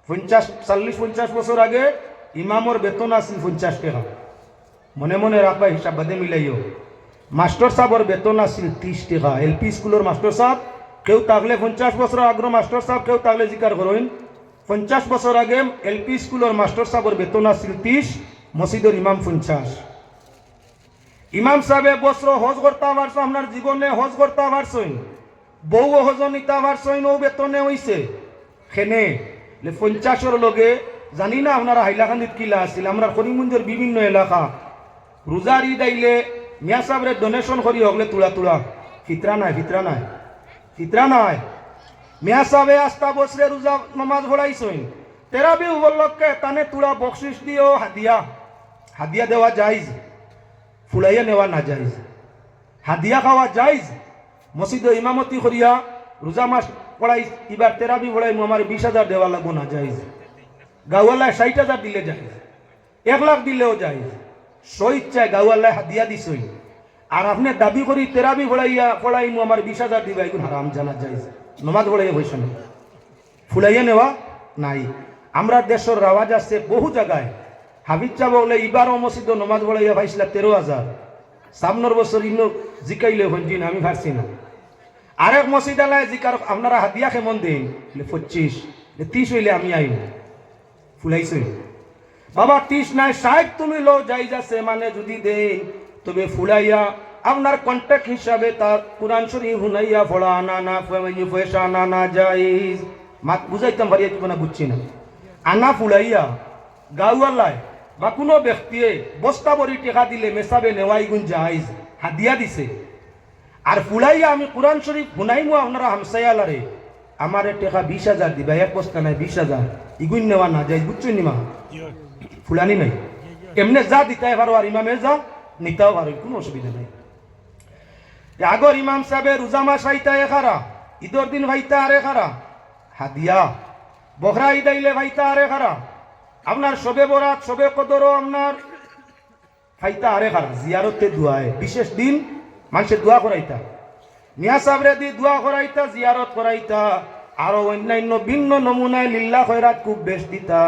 40-50 বছর আগে ইমামর বেতন আছিল 50 টাকা। মনে মনে রাখবা, হিসাব বাদে মিলাইও। মাস্টার সাহেবের বেতন আছিল 30 টাকা। এলপি স্কুলের মাস্টার সাহেব কেউ থাকলে 50 বছর আগের মাস্টার সাহেব কেউ থাকলে জিকার করেন 50 বছর আগে এলপি স্কুলের মাস্টার সাহেবের বেতন আছিল 30, মসজিদের ইমাম 50। ইমাম সাহেব বছর হজ করতে পারছো, আপনার জীবনে হজ করতে পারছইন, বউ হজ নিতে পারছইন, ও বেতনে হইছে খেনে 50-এর লগে। জানি না আপনারা হাইলাকান্দিত কিলা আছিল, আমরা করিমগঞ্জের বিভিন্ন এলাকা রোজার ঈদ আইলে মিয়া সাহেবরে ডোনেশন করি হগলে তুলা তুলা ফিতরা নাই, ফিতরা নাই, ফিতরা নাই। মিয়া সাহেবে আস্তা বছরে রোজা নামাজ পড়াইছইন, তেরাবি উপলক্ষে তানে তুলা বকশিস দিও হাদিয়া। হাদিয়া দেওয়া যাইজ, ফুলাইয়া নেওয়া না যাইজ। হাদিয়া খাওয়া যাইজ। মসজিদে ইমামতি করিয়া রোজা মাস পড়াই এবার তেরাবি পড়াই আমার 20,000 দেওয়া লাগবো না যাইজ। গাওয়ালায় 60,000 দিলে যাইজ, 1 লাখ দিলেও যাইজ। স্বইচ্ছায় গাওয়ালায় হাদিয়া দিছই, আর আপনি দাবি করি তেরাবি পড়াই আমার 20,000 দিবা, এগুলো হারাম জানা যাইজ। নমাজ পড়াইয়া হয়েছে না, ফুলাইয়া নেওয়া নাই। আমরা দেশের রাওয়াজ আছে বহু জায়গায়। হাবিজ চা বলে এবারও মসজিদ নমাজ পড়াইয়া পাইছিল 13,000। সামনের বছর ইনো জিকাইলে হঞ্জিন আমি পারছি না। আরেক মসজিদ আলায় জিকার আপনারা হাদিয়া কেমন দিন 25, 30 হইলে আমি আইব ফুলাইছই। বাবা 30 নাই 60 তুমি লো যাইজ আছে, মানে যদি দেন তবে ফুলাইয়া আপনার কন্ট্যাক্ট হিসাবে তার কুরআন শরীফ হুনাইয়া পড়া আনা না পয়সা আনা না যাইজ। মাত বুঝাইতাম পারি না, বুঝছি না। আনা ফুলাইয়া গাওয়ালায় বা কোনো ব্যক্তিয়ে বস্তা ভরি টেকা দিলে মেসাবে নেওয়াই গুণ যাইজ, হাদিয়া দিছে। আর ফুলাইয়া আমি কোরআন শরীফ শুনাইমু আপনারা হামসাইয়ালারে আমার টেকা 20,000 দিবা, 1 বস্তা নাই 20,000, ইগুন নেওয়া না যাইজ। বুঝছো নিমা ফুলানি নাই, এমনি যা দিতে পারো আর ইমামে যা নিতেও পারো, কোনো অসুবিধা নাই। আগর ইমাম সাহেব রোজা মাস ভাইতা এখারা, ঈদর দিন ভাইতা আরে খারা হাদিয়া, বখরা ঈদ আইলে ভাইতা আরে খারা, আপনার সবে বরাত সবে কদরও আপনার ভাইতা আরে খারা। জিয়ারতে দোয়ায় বিশেষ দিন মানুষের দোয়া করাইতা, মিয়া সাহেবরে দি দোয়া করাইতা, জিয়ারত করাইতা, আরো অন্যান্য ভিন্ন নমুনায় লিল্লাহ খয়রাত খুব বেশ দিতা।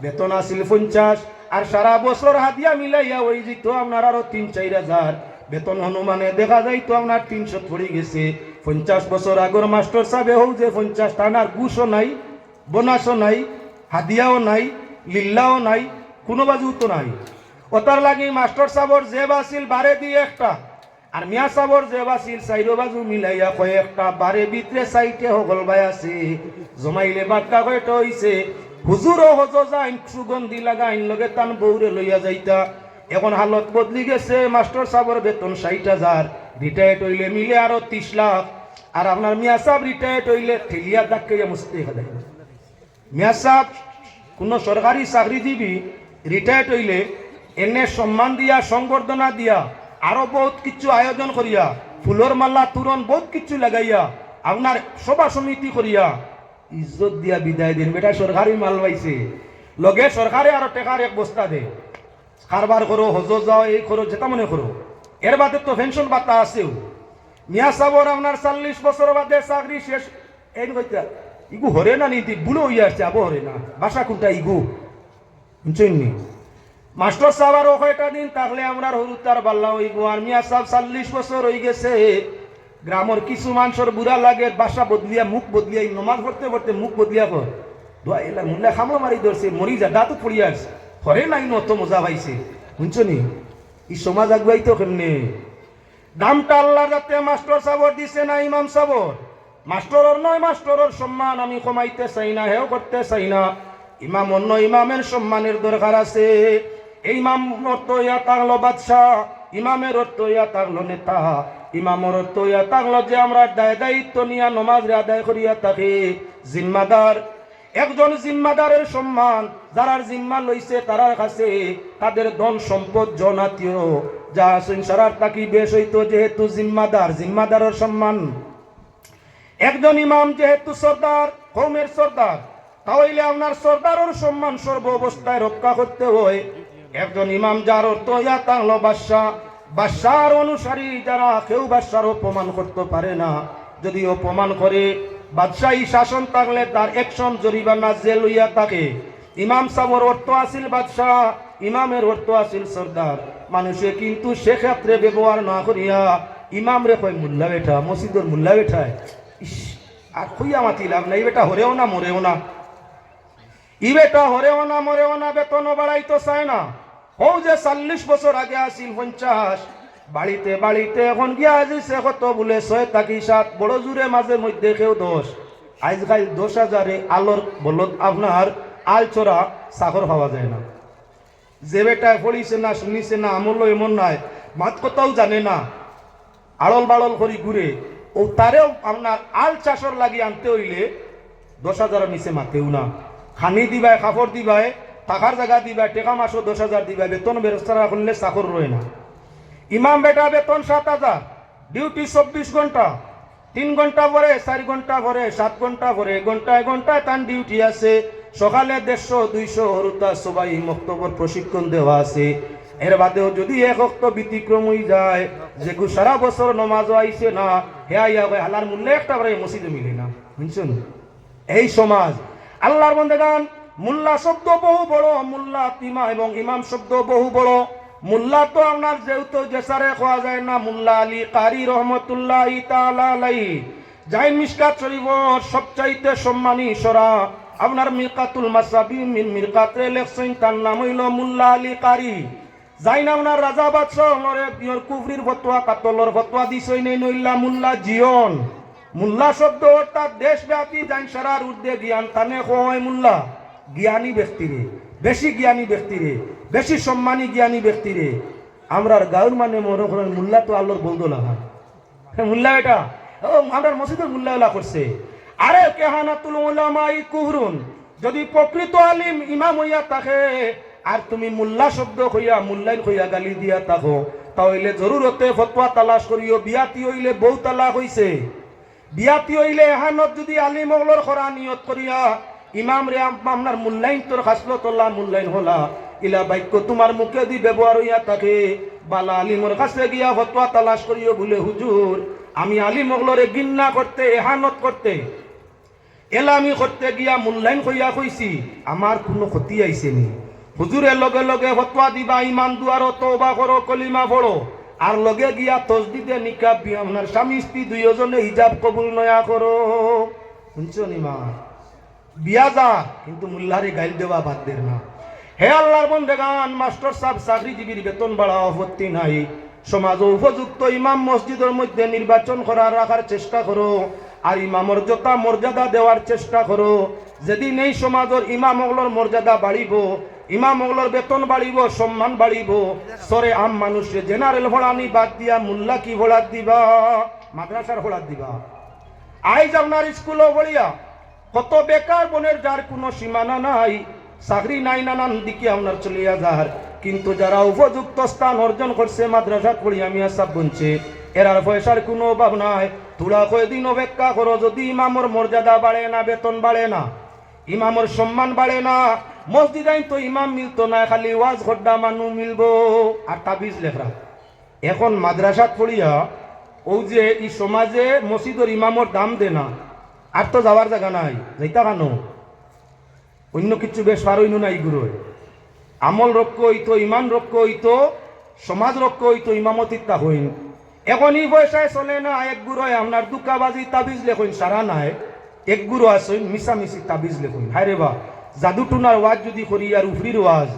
বেতন আছিল 50, আর সারা বছর হাদিয়া মিলাইয়া ওই যেত আপনার আরো 3-4 হাজার। বেতন হনুমানে দেখা যাইতো আপনার 300 পড়ে গেছে। 50 বছর আগর মাস্টার সাহেব হোক যে 50 টানার গুছও নাই, বোনাসও নাই, হাদিয়াও নাই, লিল্লাও নাই, কোনো বাজু তো নাই। ওটার লাগি মাস্টার সাহেবর যে বাসিল বারে দিয়ে একটা, আর মিয়া সাহেবর যে বাসিল 4 বাজু মিলাইয়া কয়েকটা, বারে ভিতরে 4টে হগল ভাই আছে, জমাইলে বাক্কা কয়টা হইছে। হুজুরও হজ যাইন সুগন্ধি লাগাইন লগে তান বউরে লইয়া যাইতা। এখন হালত বদলি গেছে, মাস্টার সাহেবের বেতন 60,000, রিটায়ার্ড হইলে মিলে আরো 30 লাখ। আর আপনার মিয়া সাহেব রিটায়ার্ড হইলে ঠেলিয়া ডাক্কে মুস্তে খাদাই। মিয়া সাহেব কোন সরকারি চাকরিজীবী রিটায়ার্ড হইলে এনে সম্মান দিয়া সংবর্ধনা দিয়া আরো বহুত কিছু আয়োজন করিয়া ফুলর মালা তুরন বহুত কিছু লাগাইয়া আপনার সভা সমিতি করিয়া ইজ্জত দিয়া বিদায় দিন। বেটা সরকারি মাল পাইছে, লগে সরকারে আরো টেকার 1 বস্তা দে, কারবার করো, হজ যাও, এই করো, যেটা মনে করো। এর বাদে তো পেনশন বাতা আছেও। মিয়া সাহেবর আপনার 40 বছর বাদে চাকরি শেষ, এই কইতা ইগু হরে না নীতি বুলো হইয়া আসছে, আবো হরে না বাসা কোনটা ইগু বুঝছেন নি। মাস্টার সাহেব আরো কয়টা দিন থাকলে আমরা হরুতার বাল্লা হইব। আর মিয়া সাহেব 40 বছর হয়ে গেছে। গ্রামের কিছু মানুষের বুড়া লাগে, বাসা বদলিয়া মুখ বদলিয়া নমাজ পড়তে পড়তে মুখ বদলিয়া কর দোয়া এলা মুল্লা খামলা মারি ধরছে, মরি যা দাঁতও পড়িয়া আসছে, হরে নাই নত মজা পাইছে। বুঝছো নি এই সমাজ আগুয়াই তো কেমনে। দামটা আল্লাহ যাতে মাস্টার সাহেবর দিছে না ইমাম সাহেবর, মাস্টরের নয়, মাস্টরের সম্মান আমি কমাইতে চাই না, হেও করতে চাই না। ইমাম অন্য ইমামের সম্মানের দরকার আছে। এই ইমাম অর্থ ইয়া থাকলো বাদশাহ, ইমামের অর্থ ইয়া থাকলো নেতা, ইমামের অর্থ ইয়া থাকলো যে আমরা দায়িত্ব নিয়ে নমাজ আদায় করিয়া থাকি, জিম্মাদার। একজন জিম্মাদারের সম্মান যারা জিম্মা লইছে তারার কাছে তাদের ধন সম্পদ জনাতীয় যা আছেন সারার তাকি বেশ হইতো, যেহেতু জিম্মাদার, জিম্মাদারের সম্মান। একজন ইমাম যেহেতু সর্দার, কৌমের সর্দার, তাহলে আপনার সর্দারের সম্মান সর্ব অবস্থায় রক্ষা করতে হয়। একজন ইমাম যার অর্থ ইয়া তাহলো বাদশাহ, বাদশার অনুসারী যারা কেউ বাদশার অপমান করতে পারে না, যদি অপমান করে বাদশাহী শাসন থাকলে তার একশন জরিমানা জেল হইয়া থাকে। ইমাম সাবর অর্থ আসিল বাদশাহ, ইমামের অর্থ আসিল সর্দার। মানুষে কিন্তু সেক্ষেত্রে ব্যবহার না করিয়া ইমাম রে কয় মুল্লা বেঠা, মসজিদের মুল্লা বেঠায়, ইস আর খুইয়া মাতি লাভ নাই, বেটা হরেও না মরেও না, ই বেটা হরেও না মরেও না, বেতনও বাড়াইতো চায় না। ও যে 40 বছর আগে আসিল 50, বাড়িতে বাড়িতে এখন গিয়া আসিছে কত বলে 6 থাকি 7, বড় জুড়ে মাঝে মধ্যে কেউ 10। আজকাল 10,000 আলোর বলদ আপনার আল চোরা সাগর পাওয়া যায় না। যে বেটায় পড়িছে না, শুনিছে না, আমল এমন নাই, মাত কথাও জানে না, আড়ল বাড়ল করি ঘুরে, ও তারেও আপনার আল চাষর লাগি আনতে হইলে 10,000 নিচে মাতেও না। খানি দিবায়, কাপড় দিবায়, টাকার জায়গা দিবায়, টেকা মাসও 10,000 দিবায়, বেতন ব্যবস্থা করলে চাকর রয়ে না। ইমাম বেটা বেতন 7,000, ডিউটি 24 ঘন্টা, 3 ঘন্টা পরে 4 ঘন্টা পরে 7 ঘন্টা পরে ঘন্টায় ঘন্টায় তার ডিউটি আছে। সকালে 150-200 হরুতা সবাই মক্তবর প্রশিক্ষণ দেওয়া আছে। এর বাদেও যদি এক অক্ত ব্যতিক্রম হয়ে যায়, যে সারা বছর নমাজও আইছে না, হেয়া হালার মূল্য একটা করে মসজিদে মিলে না, বুঝছেন? এই সমাজ আল্লাহর বন্দেগান, মুল্লা শব্দ বহু বড়, মুল্লা তিমা এবং ইমাম শব্দ বহু বড়। মুল্লা তো আপনার যেহেতু জেসারে খাওয়া যায় না, মুল্লা আলী কারি রহমতুল্লাহ তাআলা আলাইহি, যাই মিশকাত শরীফর সবচাইতে সম্মানী সরা আপনার মিরকাতুল মাসাবি মিন মিরকাতে লেখছেন, তার নাম হইল মুল্লা আলী কারি। যাই না আপনার রাজা বাদশাহ কুফরির ফতোয়া কাতলর ফতোয়া দিছই নেই নইল্লা মুল্লা জিয়ন। মুল্লা শব্দ অর্থাৎ দেশব্যাপী যাই সারার ঊর্ধ্বে জ্ঞান তানে হয় মুল্লা, জ্ঞানী ব্যক্তিরে, বেশি জ্ঞানী ব্যক্তিরে, বেশি সম্মানী জ্ঞানী ব্যক্তিরে। আমরার গাঁর মানে মনে করেন মুল্লা তো আল্লাহর বলতো না, মুল্লা এটা ও আমরা মসজিদের মুল্লা করছে। আরে কেহানাতুল উলামাই কুহরুন, যদি প্রকৃত আলিম ইমাম হইয়া থাকে আর তুমি মুল্লা শব্দ হইয়া মুল্লাইন হইয়া গালি দিয়া থাকো, তাহলে জরুরতে ফতোয়া তালাশ করিও। বিয়াতি হইলে বউ তালাক হইছে, বিয়াতি হইলে এহানত যদি আলিম ওগুলোর খরা নিয়ত করিয়া ইমাম রে আপনার মূল্যায়ন তোর খাসলতল্লাহ মূল্যায়ন হলা ইলা বাক্য তোমার মুখে দি ব্যবহার হইয়া থাকে, বালা আলিমর কাছে গিয়া ফতোয়া তালাশ করিও বলে হুজুর আমি আলিম ওগুলোরে গিন্না করতে, এহানত করতে, এলামি করতে গিয়া মূল্যায়ন হইয়া কইছি, আমার কোনো ক্ষতি আইছে নি? হুজুরের লগে লগে ফতোয়া দিবা, ইমান দুয়ারো তওবা করো, কলিমা পড়ো, আর লগে গিয়া তসদিদে নিকাব বিয়া আপনার স্বামী স্ত্রী দুইজনে হিজাব কবুল নয়া করো। শুনছো নিমা বিয়া যা, কিন্তু মুল্লারে গাইল দেওয়া বাদ দের না। হে আল্লাহর বন্দেগান, মাস্টার সাহেব চাকরিজীবীর বেতন বাড়া আপত্তি নাই, সমাজ উপযুক্ত ইমাম মসজিদের মধ্যে নির্বাচন করার রাখার চেষ্টা করো, আর ইমামর যথা মর্যাদা দেওয়ার চেষ্টা করো। যেদিন এই সমাজের ইমাম ওগুলোর মর্যাদা বাড়িব, ইমাম ওগুলোর বেতন বাড়িব, সম্মান বাড়িব, সরে আম মানুষে জেনারেল ভোড়ানি বাদ দিয়া মুল্লা কি ভোড়াত দিবা, মাদ্রাসার ভোড়াত দিবা। আইজ আপনার স্কুলও বলিয়া কত বেকার বোনের যার কোনো সীমানা নাই, চাকরি নাই, নানান দিকে আপনার চলিয়া যার, কিন্তু যারা উপযুক্ত স্থান অর্জন করছে মাদ্রাসা পড়িয়া মিয়া সাব বনছে, এরার পয়সার কোনো অভাব নাই। তোরা কয়েকদিন অপেক্ষা করো, যদি ইমামর মর্যাদা বাড়ে না, বেতন বাড়ে না, ইমামর সম্মান বাড়ে না, মসজিদ আইন তো ইমাম মিলতো না, খালি ওয়াজ খড্ডা মানু মিলবো আর তাবিজ লেখরা। এখন মাদ্রাসাত পড়িয়া ও যে এই সমাজে মসজিদের ইমামর দাম দে না, আর তো যাওয়ার জায়গা নাই, যাইতা কেন? অন্য কিছু বেশ পারইন না, এইগুলো আমল রক্ষ হইতো, ইমান রক্ষ হইতো, সমাজ রক্ষ হইতো, ইমামতিতা হইন। এখন এই পয়সায় চলে না, এক গুরো আপনার দুকাবাজি তাবিজ লেখইন সারা নাই, এক গুরো আসইন মিশামিশি তাবিজ লেখইন। হায় রে বা, জাদু টুনার ওয়াজ যদি করি আর উফরির ওয়াজ,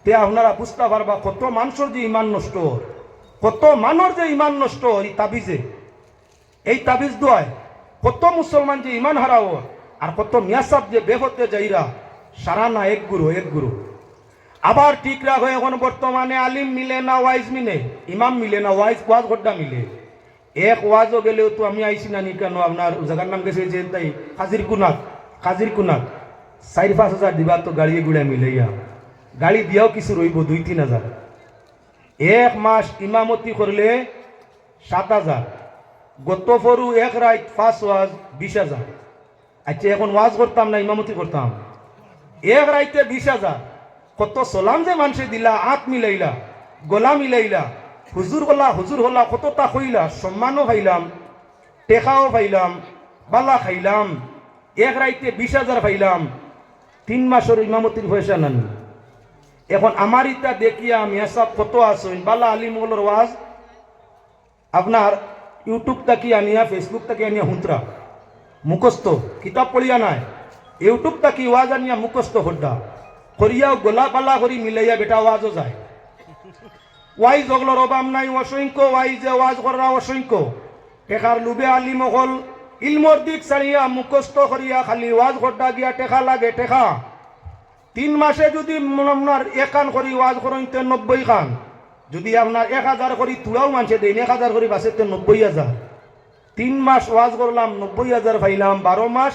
তে আপনারা বুঝতে পারবা কত মানুষের যে ইমান নষ্ট, কত মানুষ যে ইমান নষ্ট এই তাবিজে, এই তাবিজ দোয়ায়। কত মুসলমান যে ইমান হারাও আর কত মিয়াসাব যে বেহতে যাইরা সারা না এক গুরু আবার ঠিক রাখো এখন বর্তমানে আলিম মিলে না ওয়াইজ মিলে ইমাম মিলে না ওয়াজ গড্ডা মিলে এক ওয়াজও গেলেও তো আমি আইসি না নি কেন আপনার জায়গার নাম গেছে যে তাই কাজির কুনাক 4-5 হাজার দিবা তো গাড়ি গুড়া মিলাইয়া গাড়ি দিয়াও কিছু রইব 2-3 হাজার এক মাস ইমামতি করলে 7,000 গত ফরু এক রাত 5 ওয়াজ 20,000 আচ্ছা এখন ওয়াজ করতাম না ইমামতি করতাম এক রাইতে 20,000 কত সালাম যে মানুষে দিলা আত মিলাইলা গলা মিলাইলা হুজুর হলা কতটা হইলা সম্মানও পাইলাম টেকাও পাইলাম বালা খাইলাম এক রাইতে 20,000 পাইলাম 3 মাসের ইমামতির পয়সা নান এখন আমার ইটা দেখিয়া মিয়াসাব কত আসেন বালা আলিমগুলোর ওয়াজ আপনার ইউটিউব তাকি আনিয়া ফেসবুক তাকি আনিয়া হুঁতরা মুখস্থ কিতাব পড়িয়া নাই ইউটিউব তাকি ওয়াজ আনিয়া মুখস্থ হড্ডা করিয়াও গোলা পালা করি মিলাইয়া বেটা ওয়াজও যায় ওয়াইজ ওগুলোর অভাব নাই অসংখ্য ওয়াইজে ওয়াজ করা অসংখ্য টেকার লুবে আলিম হল ইলমর দিক ছাড়িয়া মুখস্থ করিয়া খালি ওয়াজ হড্ডা গিয়া টেকা লাগে টেকা 3 মাসে যদি আপনার 1 খান করি ওয়াজ করেন 90 খান যদি আপনার 1,000 করি তুলাও মানছে দেন 1,000 করি বাসে 90,000 3 মাস ওয়াজ করলাম 90,000 পাইলাম 12 মাস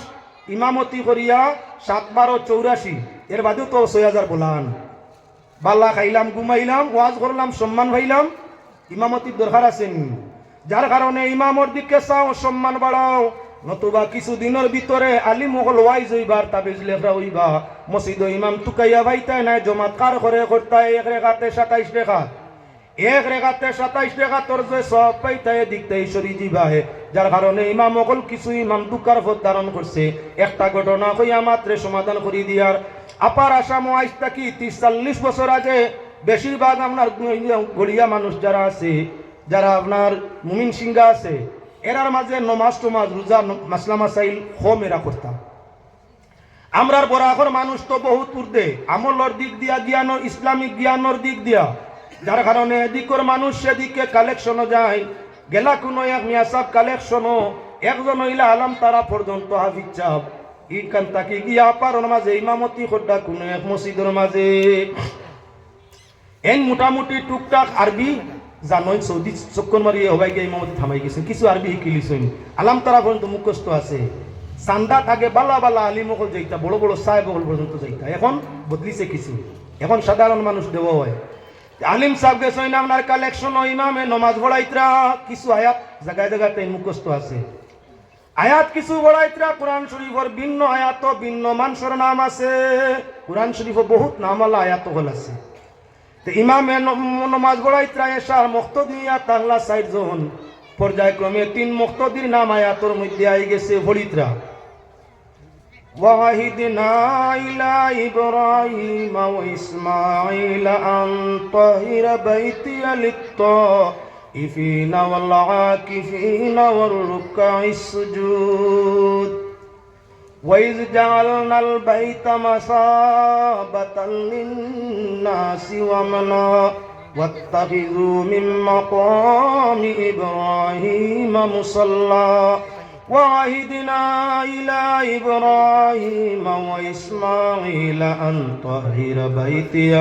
ইমামতি করিয়া 7-12-84 এর বাদেও তো 6,000 বলান বাল্লা খাইলাম ঘুমাইলাম ওয়াজ করলাম সম্মান পাইলাম ইমামতির দরকার আছে যার কারণে ইমামর দিকে চাও সম্মান বাড়াও নতুবা কিছুদিনের ভিতরে আলিম হল ওয়াইজ হইবার তাবিজ লেখা হইবা মসজিদ ইমাম তুকাইয়া ভাইতাই নাই জমাত কার করে করতায় 1 রেখাতে 27 টাকা 1 রেখাতে 27 টাকা তোর যে সব পাইতায় দিকতে সরি জিবাহে যার কারণে ইমাম হল কিছু ইমাম দুকার পথ ধারণ করছে একটা ঘটনা কইয়া মাত্র সমাধান করি দিয়ার আপার আসাম ওয়াইজ থাকি 30-40 বছর আগে বেশিরভাগ আপনার গড়িয়া মানুষ যারা আছে যারা আপনার মুমিন সিংহা আছে এরার মাঝে নমাজ টমাজ রোজা মাসলা মাসাইল হোম এরা করতাম আমরার বরাবর মানুষ তো বহুত উর্দে আমলের দিক দিয়া জ্ঞান ইসলামিক জ্ঞানের দিক দিয়া যার কারণে এদিকের মানুষ সেদিকে কালেকশনও যায় গেলা কোনো এক মিয়াসাব কালেকশনও একজন হইলা আলাম তারা পর্যন্ত হাফিজ চাপ ইকান তাকে গিয়া পারোর মাঝে ইমামতি খোদ্দা কোনো এক মসজিদের মাঝে এন মোটামুটি টুকটাক আরবি জানোই সৌদি চক্কর মারিয়ে হবাই গিয়ে ইমামতি থামাই গেছেন কিছু আরবি শিকিলিছেন আলাম তারা পর্যন্ত মুখস্থ আছে চান্দা থাকে বালা বালা আলিমকল যাইতা বড় বড় সাহেব পর্যন্ত যাইতা এখন বদলিছে কিছু এখন সাধারণ মানুষ দেওয়া হয় আলিম সাহেব গেছেন আপনার কালেকশন ইমামে নমাজ পড়াইতরা কিছু আয়াত জায়গায় জায়গাতে মুখস্থ আছে আয়াত কিছু পড়াইতরা কোরআন শরীফের ভিন্ন আয়াত ভিন্ন মানুষের নাম আছে কোরআন শরীফে বহুত নামালা আয়াত হল আছে তো ইমামে নমাজ পড়াইতরা এসার মুক্তদিয়া তাহলা 60 জন পর্যায়ক্রমে 3 মুক্তদির নাম আয়াতর মধ্যে আই গেছে ভরিতরা ওয়াহিদনা ইলা ইব্রাহিম ওয়া ইসমাঈল আন তাহিরা বাইতিয়া লিত-তাইফিনা ওয়াল আকিফিনা ওয়ার রুকআইস সুজুদ ওয়া ইয জাআলনাল বাইতা মাসাবাতাল লিন-নাসি ওয়া আমনা ওয়াত্তাখিযু মিন মাকামি ইব্রাহিম মুসাল্লা وعهدنا إلى إبراهيم وإسماعيل أن طهر بيتي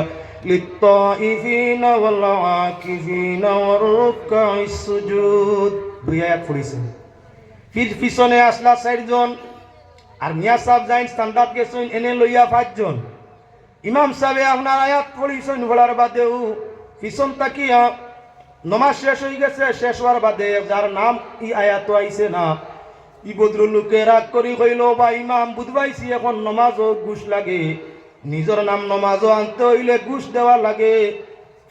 للطائفين والعاكفين والركع السجود بيات فريسن পিছনে আসলা 4 জন আর মিয়া সাহেব যাইন স্ট্যান্ডার্ড গেছেন এনে লইয়া 5 জন ইমাম সাহেব আপনার আয়াত পড়িছেন বলার বাদেও পিছন তাকিয়া নমাজ শেষ হয়ে গেছে শেষ হওয়ার বাদে যার নাম ই আয়াত আইছে না ই বদরুল্লোকে রাগ করি কইল বা ইমাম বুধবাইছি এখন নমাজও ঘুষ লাগে নিজের নাম নমাজও আনতে হইলে ঘুষ দেওয়া লাগে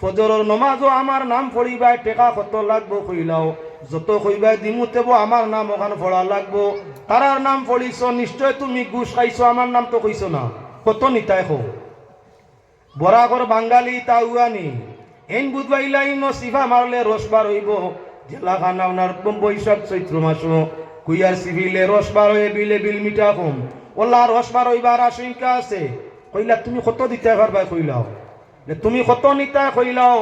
ফজরের নমাজও আমার নাম পড়িবাই টেকা কত লাগবো কইলাও যত কইবাই দিমুতেব আমার নাম ওখানে পড়া লাগবো তারার নাম পড়িছ নিশ্চয় তুমি ঘুষ খাইছো আমার নাম তো কইছো না কত নিতাই হো বরাগর বাঙালি তাউয়ানি এন বুধবাইলাই নসিফা মারলে রসবার হইব জেলা খানা ওনার বৈশাখ চৈত্র মাসও কুইয়ার সিভিলে রসবার হয়ে বিলে বিল মিঠা কম ওলা রসবার হইবার আশঙ্কা আছে কইলা তুমি কত দিতে পারবা কইলাও তুমি কত নিতা কইলাও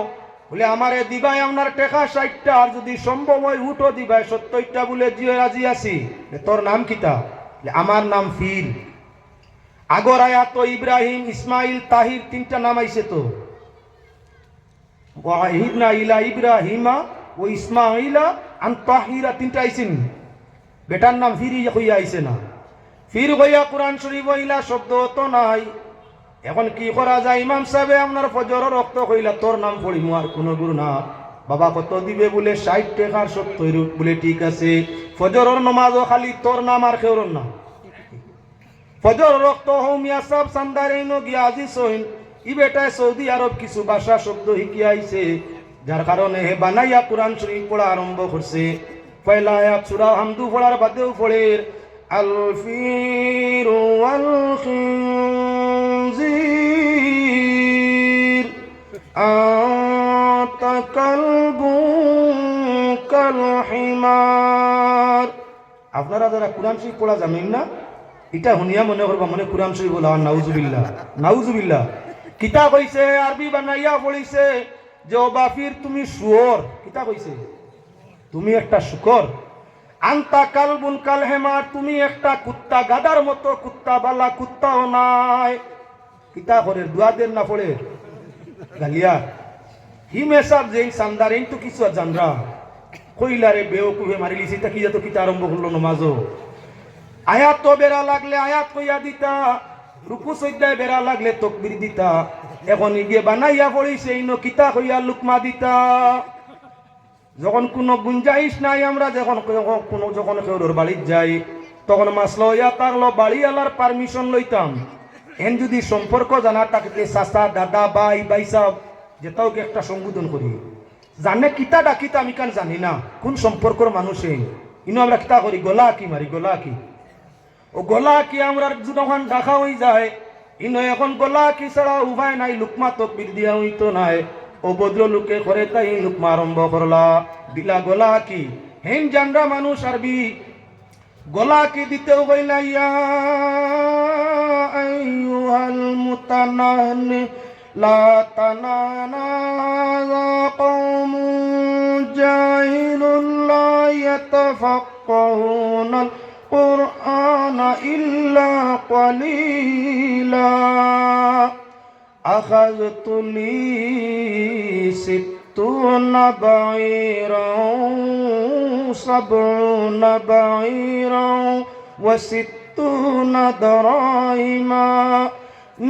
বলে আমারে দিবাই আপনার টেকা 60টা, আর যদি সম্ভব হয় উঠো দিবাই 70টা, বলে জিও রাজি আছি। তোর নাম কিতা? আমার নাম ফির। আগর আয়া তো ইব্রাহিম, ইসমাইল, তাহির 3টা নাম আইছে তো। ওয়াহিদনা ইলা ইব্রাহিমা ও ইসমাইলা আন তাহিরা 3টা আইছেন। বেটার নাম ফির হইয়া আইছে না। ফির হইয়া কোরআন শরীফ হইলা শব্দ তো নাই। এখন কি করা যায়? ইমাম সাহেবে আপনার ফজরের রক্ত হইলা তোর নাম পড়িমু, আর কোনো গুরু না। বাবা কত দিবে? বলে 60 টাকার 70। বলে ঠিক আছে, ফজরের নমাজও খালি তোর নাম আর কেউর নাম। ফজর রক্ত হোমিয়া সব সান্দারেইনো গিয়া আজিজ হইন। ই বেটায় সৌদি আরব কিছু ভাষা শব্দ শিখিয়া আইছে, যার কারণে হে বানাইয়া কোরআন শরীফ পড়া আরম্ভ করছে। পয়লা আয়াত সূরা হামদু পড়ার বাদেও পড়ে আল ফিরু ওয়াল খিনজির আতা কালবু কাল হিমার। আপনারা যারা কোরআন শরীফ পড়া জানেন না, এটা শুনিয়া মনে করবা মনে কোরআন শরীফ বলা। নাউজুবিল্লাহ, নাউজুবিল্লাহ। কিতা কইছে? আরবি বানাইয়া পড়িছে যে ও বাফির তুমি শুয়োর। কিতা কইছে? তুমি একটা শুকর। আন্তা কালবুন কাল হেমার, তুমি একটা কুত্তা, গাদার মতো কুত্তা, বালা কুত্তাও নাই। কিতা করে দুয়া দেন না পড়ে গালিয়া হিমেসাব যেই সান্দার এই তো কিছু জানরা কইলারে বেওকুফে মারিলিছি। তা কি যত কিতা আরম্ভ করলো নমাজও। আয়াত তো বেড়া লাগলে আয়াত কইয়া দিতা, রুকু সজ্জায় বেড়া লাগলে তকবির দিতা। এখন গিয়ে বানাইয়া পড়িছে ইনো কিতা কইয়া লুকমা দিতা। যখন কোনো গুঞ্জাইশ নাই, আমরা যখন কোনো যখন কেউর বাড়ির যাই, তখন মাসলো ইয়া তাকলো বাড়িওয়ালার পারমিশন লইতাম। এন যদি সম্পর্ক জানা থাকলে চাচা, দাদা, ভাই, ভাই সাহেব যেটাওকে একটা সম্বোধন করি। জানে কিতা ডাকিতা আমি কান জানি না কোন সম্পর্কর মানুষ। ইনো আমরা কিতা করি? গলা কি মারি, গলা কি। ও গলা কি আমরা যখন ডাকা হয়ে যায়, ইনো এখন গলা কি ছাড়া উপায় নাই, লুকমা তকবির দিয়া হইতো নাই। ও বদ্র লোকে করে তাই লুকমা আরম্ভ করলা দিলা গলা কি। হেন জানরা মানুষ আরবি গলা কি দিতেও হই না। ইয়া আইয়ুহাল মুতানাহনি লা তানানা কওমুন জাহিলুন লা ইয়াতাফাক্কাহুনাল القرآن إلا قليلا أخذت لي 60 بعيرا 70 بعيرا و60 دراهما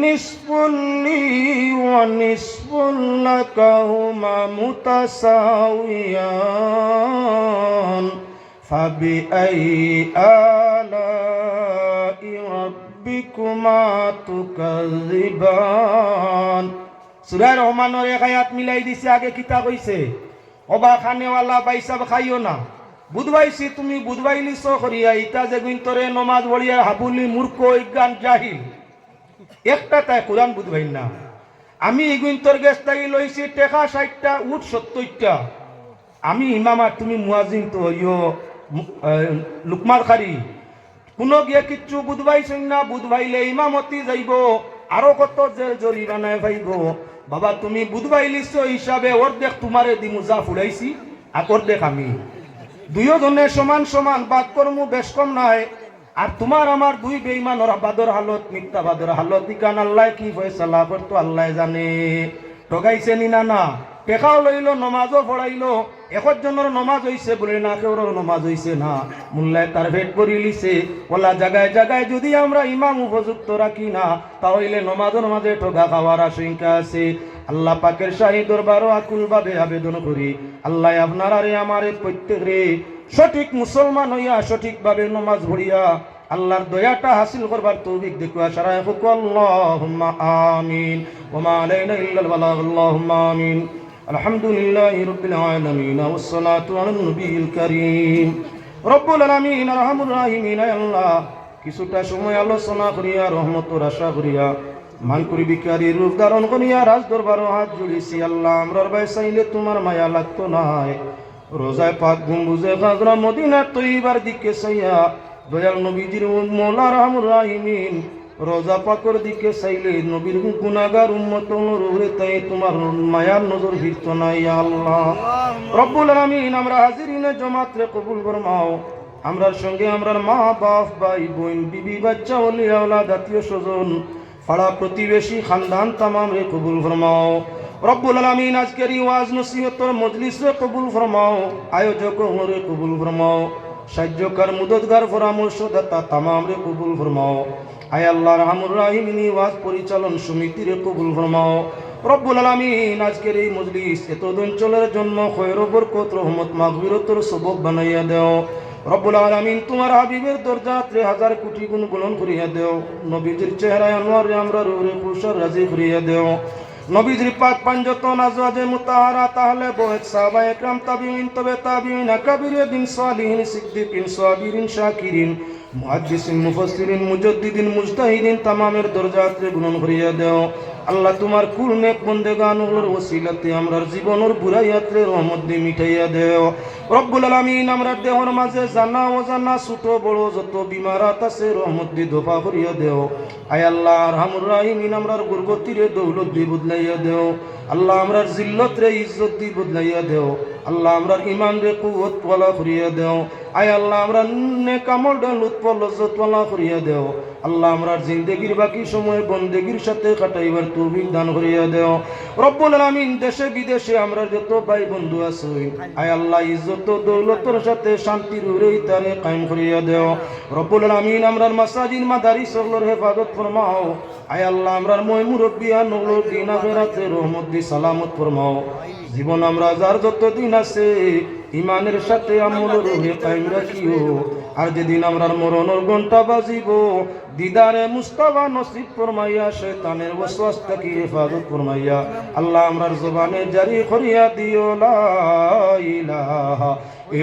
نصف لي ونصف لك هما متساويان فبأي آلاء ربكما تكذبان। সূরা রহমানের এক আয়াত মিলাই দিছে। আগে কিতা কইছে? অবা খানেওয়ালা বাইসাব খাইও না। বুধবাইছি তুমি বুধবাইলি সরিয়া ইতা যে গুইন্তরে নমাজ পড়িয়া হাবুলি মূর্খ অজ্ঞান জাহিল একটা তাই কোরআন বুধবাই না। আমি গুইন্তর গেস্তাই লইছি টেকা 60টা, উঠ 70টা। আমি ইমামা, তুমি মুয়াজিন তো ইয়ো লুকমার খারি। কোনো গিয়ে কিচ্ছু বুধবাইছেন না। বুধবাইলে ইমামতি যাইব, আরো কত যে জরিমানায় ভাইব। বাবা তুমি বুধবাইলিছ হিসাবে অর্ধেক তোমারে দিমু, যা ফুরাইছি আর অর্ধেক আমি। দুইজনে সমান সমান বাদ করমু, বেশ কম নাই। আর তোমার আমার দুই বেঈমানর বাদর হালত, মিথ্যা বাদর হালত দিকান আল্লাহ কি ফয়সালা করতো আল্লাহ জানে। ঠগাইছে নি না? না টেকাও লইল, নমাজও পড়াইলো। একজনের নমাজ হইছে বলে না, কেউর নমাজ হইছে না। মোল্লায় তার ভেট করি লিছে। ওলা জায়গায় জায়গায় যদি আমরা ইমাম উপযুক্ত রাখি না, তাহলে নমাজের মাঝে ঠগা খাওয়ার আশঙ্কা আছে। আল্লাহ পাকের শাহী দরবারও আকুল ভাবে আবেদন করি, আল্লাহ আপনার আরে আমার প্রত্যেক রে সঠিক মুসলমান হইয়া সঠিকভাবে নমাজ পড়িয়া আল্লাহর দয়াটা হাসিল করবার তৌফিক দেখুয়া সারা হুক। আল্লাহুম্মা আমিন। ওয়া মা আলাইনা ইল্লাল বালাগ। আল্লাহুম্মা আমিন। আলহামদুলিল্লাহি রাব্বিল আলামিন ওয়াস সালাতু আলান নবিয়িল কারীম। রব্বুল আলামিন আরহামুর রাহিমিন। আল্লাহ কিছুটা সময় আলোচনা করিয়া রহমতের আশা করিয়া মান করি বিকারী রূপ ধারণ করিয়া রাজ দরবারও হাত জুড়িছি। আল্লাহ আমরার ভাই চাইলে তোমার মায়া লাগতো নাই। রোজায় পাক গম্বুজে খাজরা মদিনার তৈবার দিকে চাইয়া দয়াল নবীজির মৌলা রহমুর রাহিমিন রোজা পাকর দিকে চাইলে নবীর গুনাহগার উম্মত অনুরূহে তাই তোমার মায়ার নজর ভিড়ত না ইয়া আল্লাহ রব্বুল আলামিন আমরা হাজিরিনে জমাত রে কবুল ফরমাও আমরার সঙ্গে আমরার মা বাপ ভাই বোন বিবি বাচ্চা ওলিয়া আওলাদ আত্মীয় স্বজন পাড়া প্রতিবেশী খানদান তামাম রে কবুল ফরমাও রব্বুল আলামিন আজকের এই ওয়াজ নসিহতের মজলিস রে কবুল ফরমাও আয়োজক রে কবুল ফরমাও সাহায্যকার মুদতগার পরামর্শদাতা তামাম রে কবুল ফরমাও আয় আল্লাহ রহমুর রাহিমিন ওয়াজ পরিচালন সমিতি রে কবুল ফরমাও রব্বুল আলামিন আজকের এই মজলিস এত অঞ্চলের জন্য খয়র বরকত রহমত মাগফিরাতের সবব বানাইয়া দাও রব্বুল আলামিন তোমার হাবিবের দরজাতে হাজার কোটি গুণ বুলন্দ করিয়া দাও নবীজির চেহারায় আনোয়ার রে আমরা রূহে খুশর রাজি করিয়া দাও নবীজির পাক পাঞ্জতন আজওয়াজে মুতাহারা তাহলে বহেত সাহাবা একরাম তাবিঈন তবে তাবিঈন আকাবিরে দিন সালিহিন সিদ্দিকিন সাবিরিন শাকিরিন মুহাদ্দিসিন মুফাসসিরিন মুজাদ্দিদিন মুজতাহিদিন তামামের দরজাতে বুলন্দ করিয়া দাও আল্লাহ তোমার কুল নেক বন্দেগানুর ওসিলাতে আমরার জীবনের বুরাইয়াতে রহমত দিয়ে মিটাইয়া দেও রব্বুল আলামিন আমরার দেহর মাঝে জানা অজানা ছোট বড় যত বিমারাত আছে রহমত দিয়ে দফা করিয়া দেও আয় আল্লাহ আরহামুর রাহিমিন আমরার গুরবতিরে দৌলত দিয়ে বদলাইয়া দেও আল্লাহ আমরার জিল্লত রে ইজ্জত দিয়ে বদলাইয়া দেও আল্লাহ আমরার ঈমান রে কুওয়াত ওয়ালা করিয়া দেও আয় আল্লাহ আমরা নেক আমল রে লুৎফ লজ্জত ওয়ালা করিয়া দেও আল্লাহ আমরার জিন্দেগির বাকি সময় বন্দেগির সাথে কাটাইবার তৌফিক দান করিয়া দেও রব্বুল আলামিন দেশে বিদেশে আমরা যত ভাই বন্ধু আছি আয় আল্লাহ ইজ্জত দৌলতের সাথে শান্তির উড়াইতারে কায়েম করিয়া দেও রব্বুল আলামিন আমরার মাসাজিদ মাদারিস ওগুলোর হেফাজত ফরমাও আয় আল্লাহ আমরার মই মুরব্বিয়ান ওগুলোর দিন আখিরাতে রহমত দি সালামত ফরমাও জীবন আমরা যার যত দিন আছে ইমানের সাথে আমল রুহে কায়েম রাখিও আর যেদিন আমরার মরণের ঘন্টা বাজিব দিদারে মুস্তাফা নসিব ফরমাইয়া শয়তানের ওয়াসওয়াস থেকে হেফাজত ফরমাইয়া আল্লাহ আমরার জবানে জারি করিয়া দিও লা ইলাহা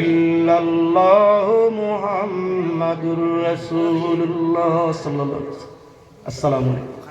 ইল্লাল্লাহ মুহাম্মাদুর রাসূলুল্লাহ সাল্লাল্লাহু আলাইহি ওয়াসাল্লাম। আসসালামু আলাইকুম।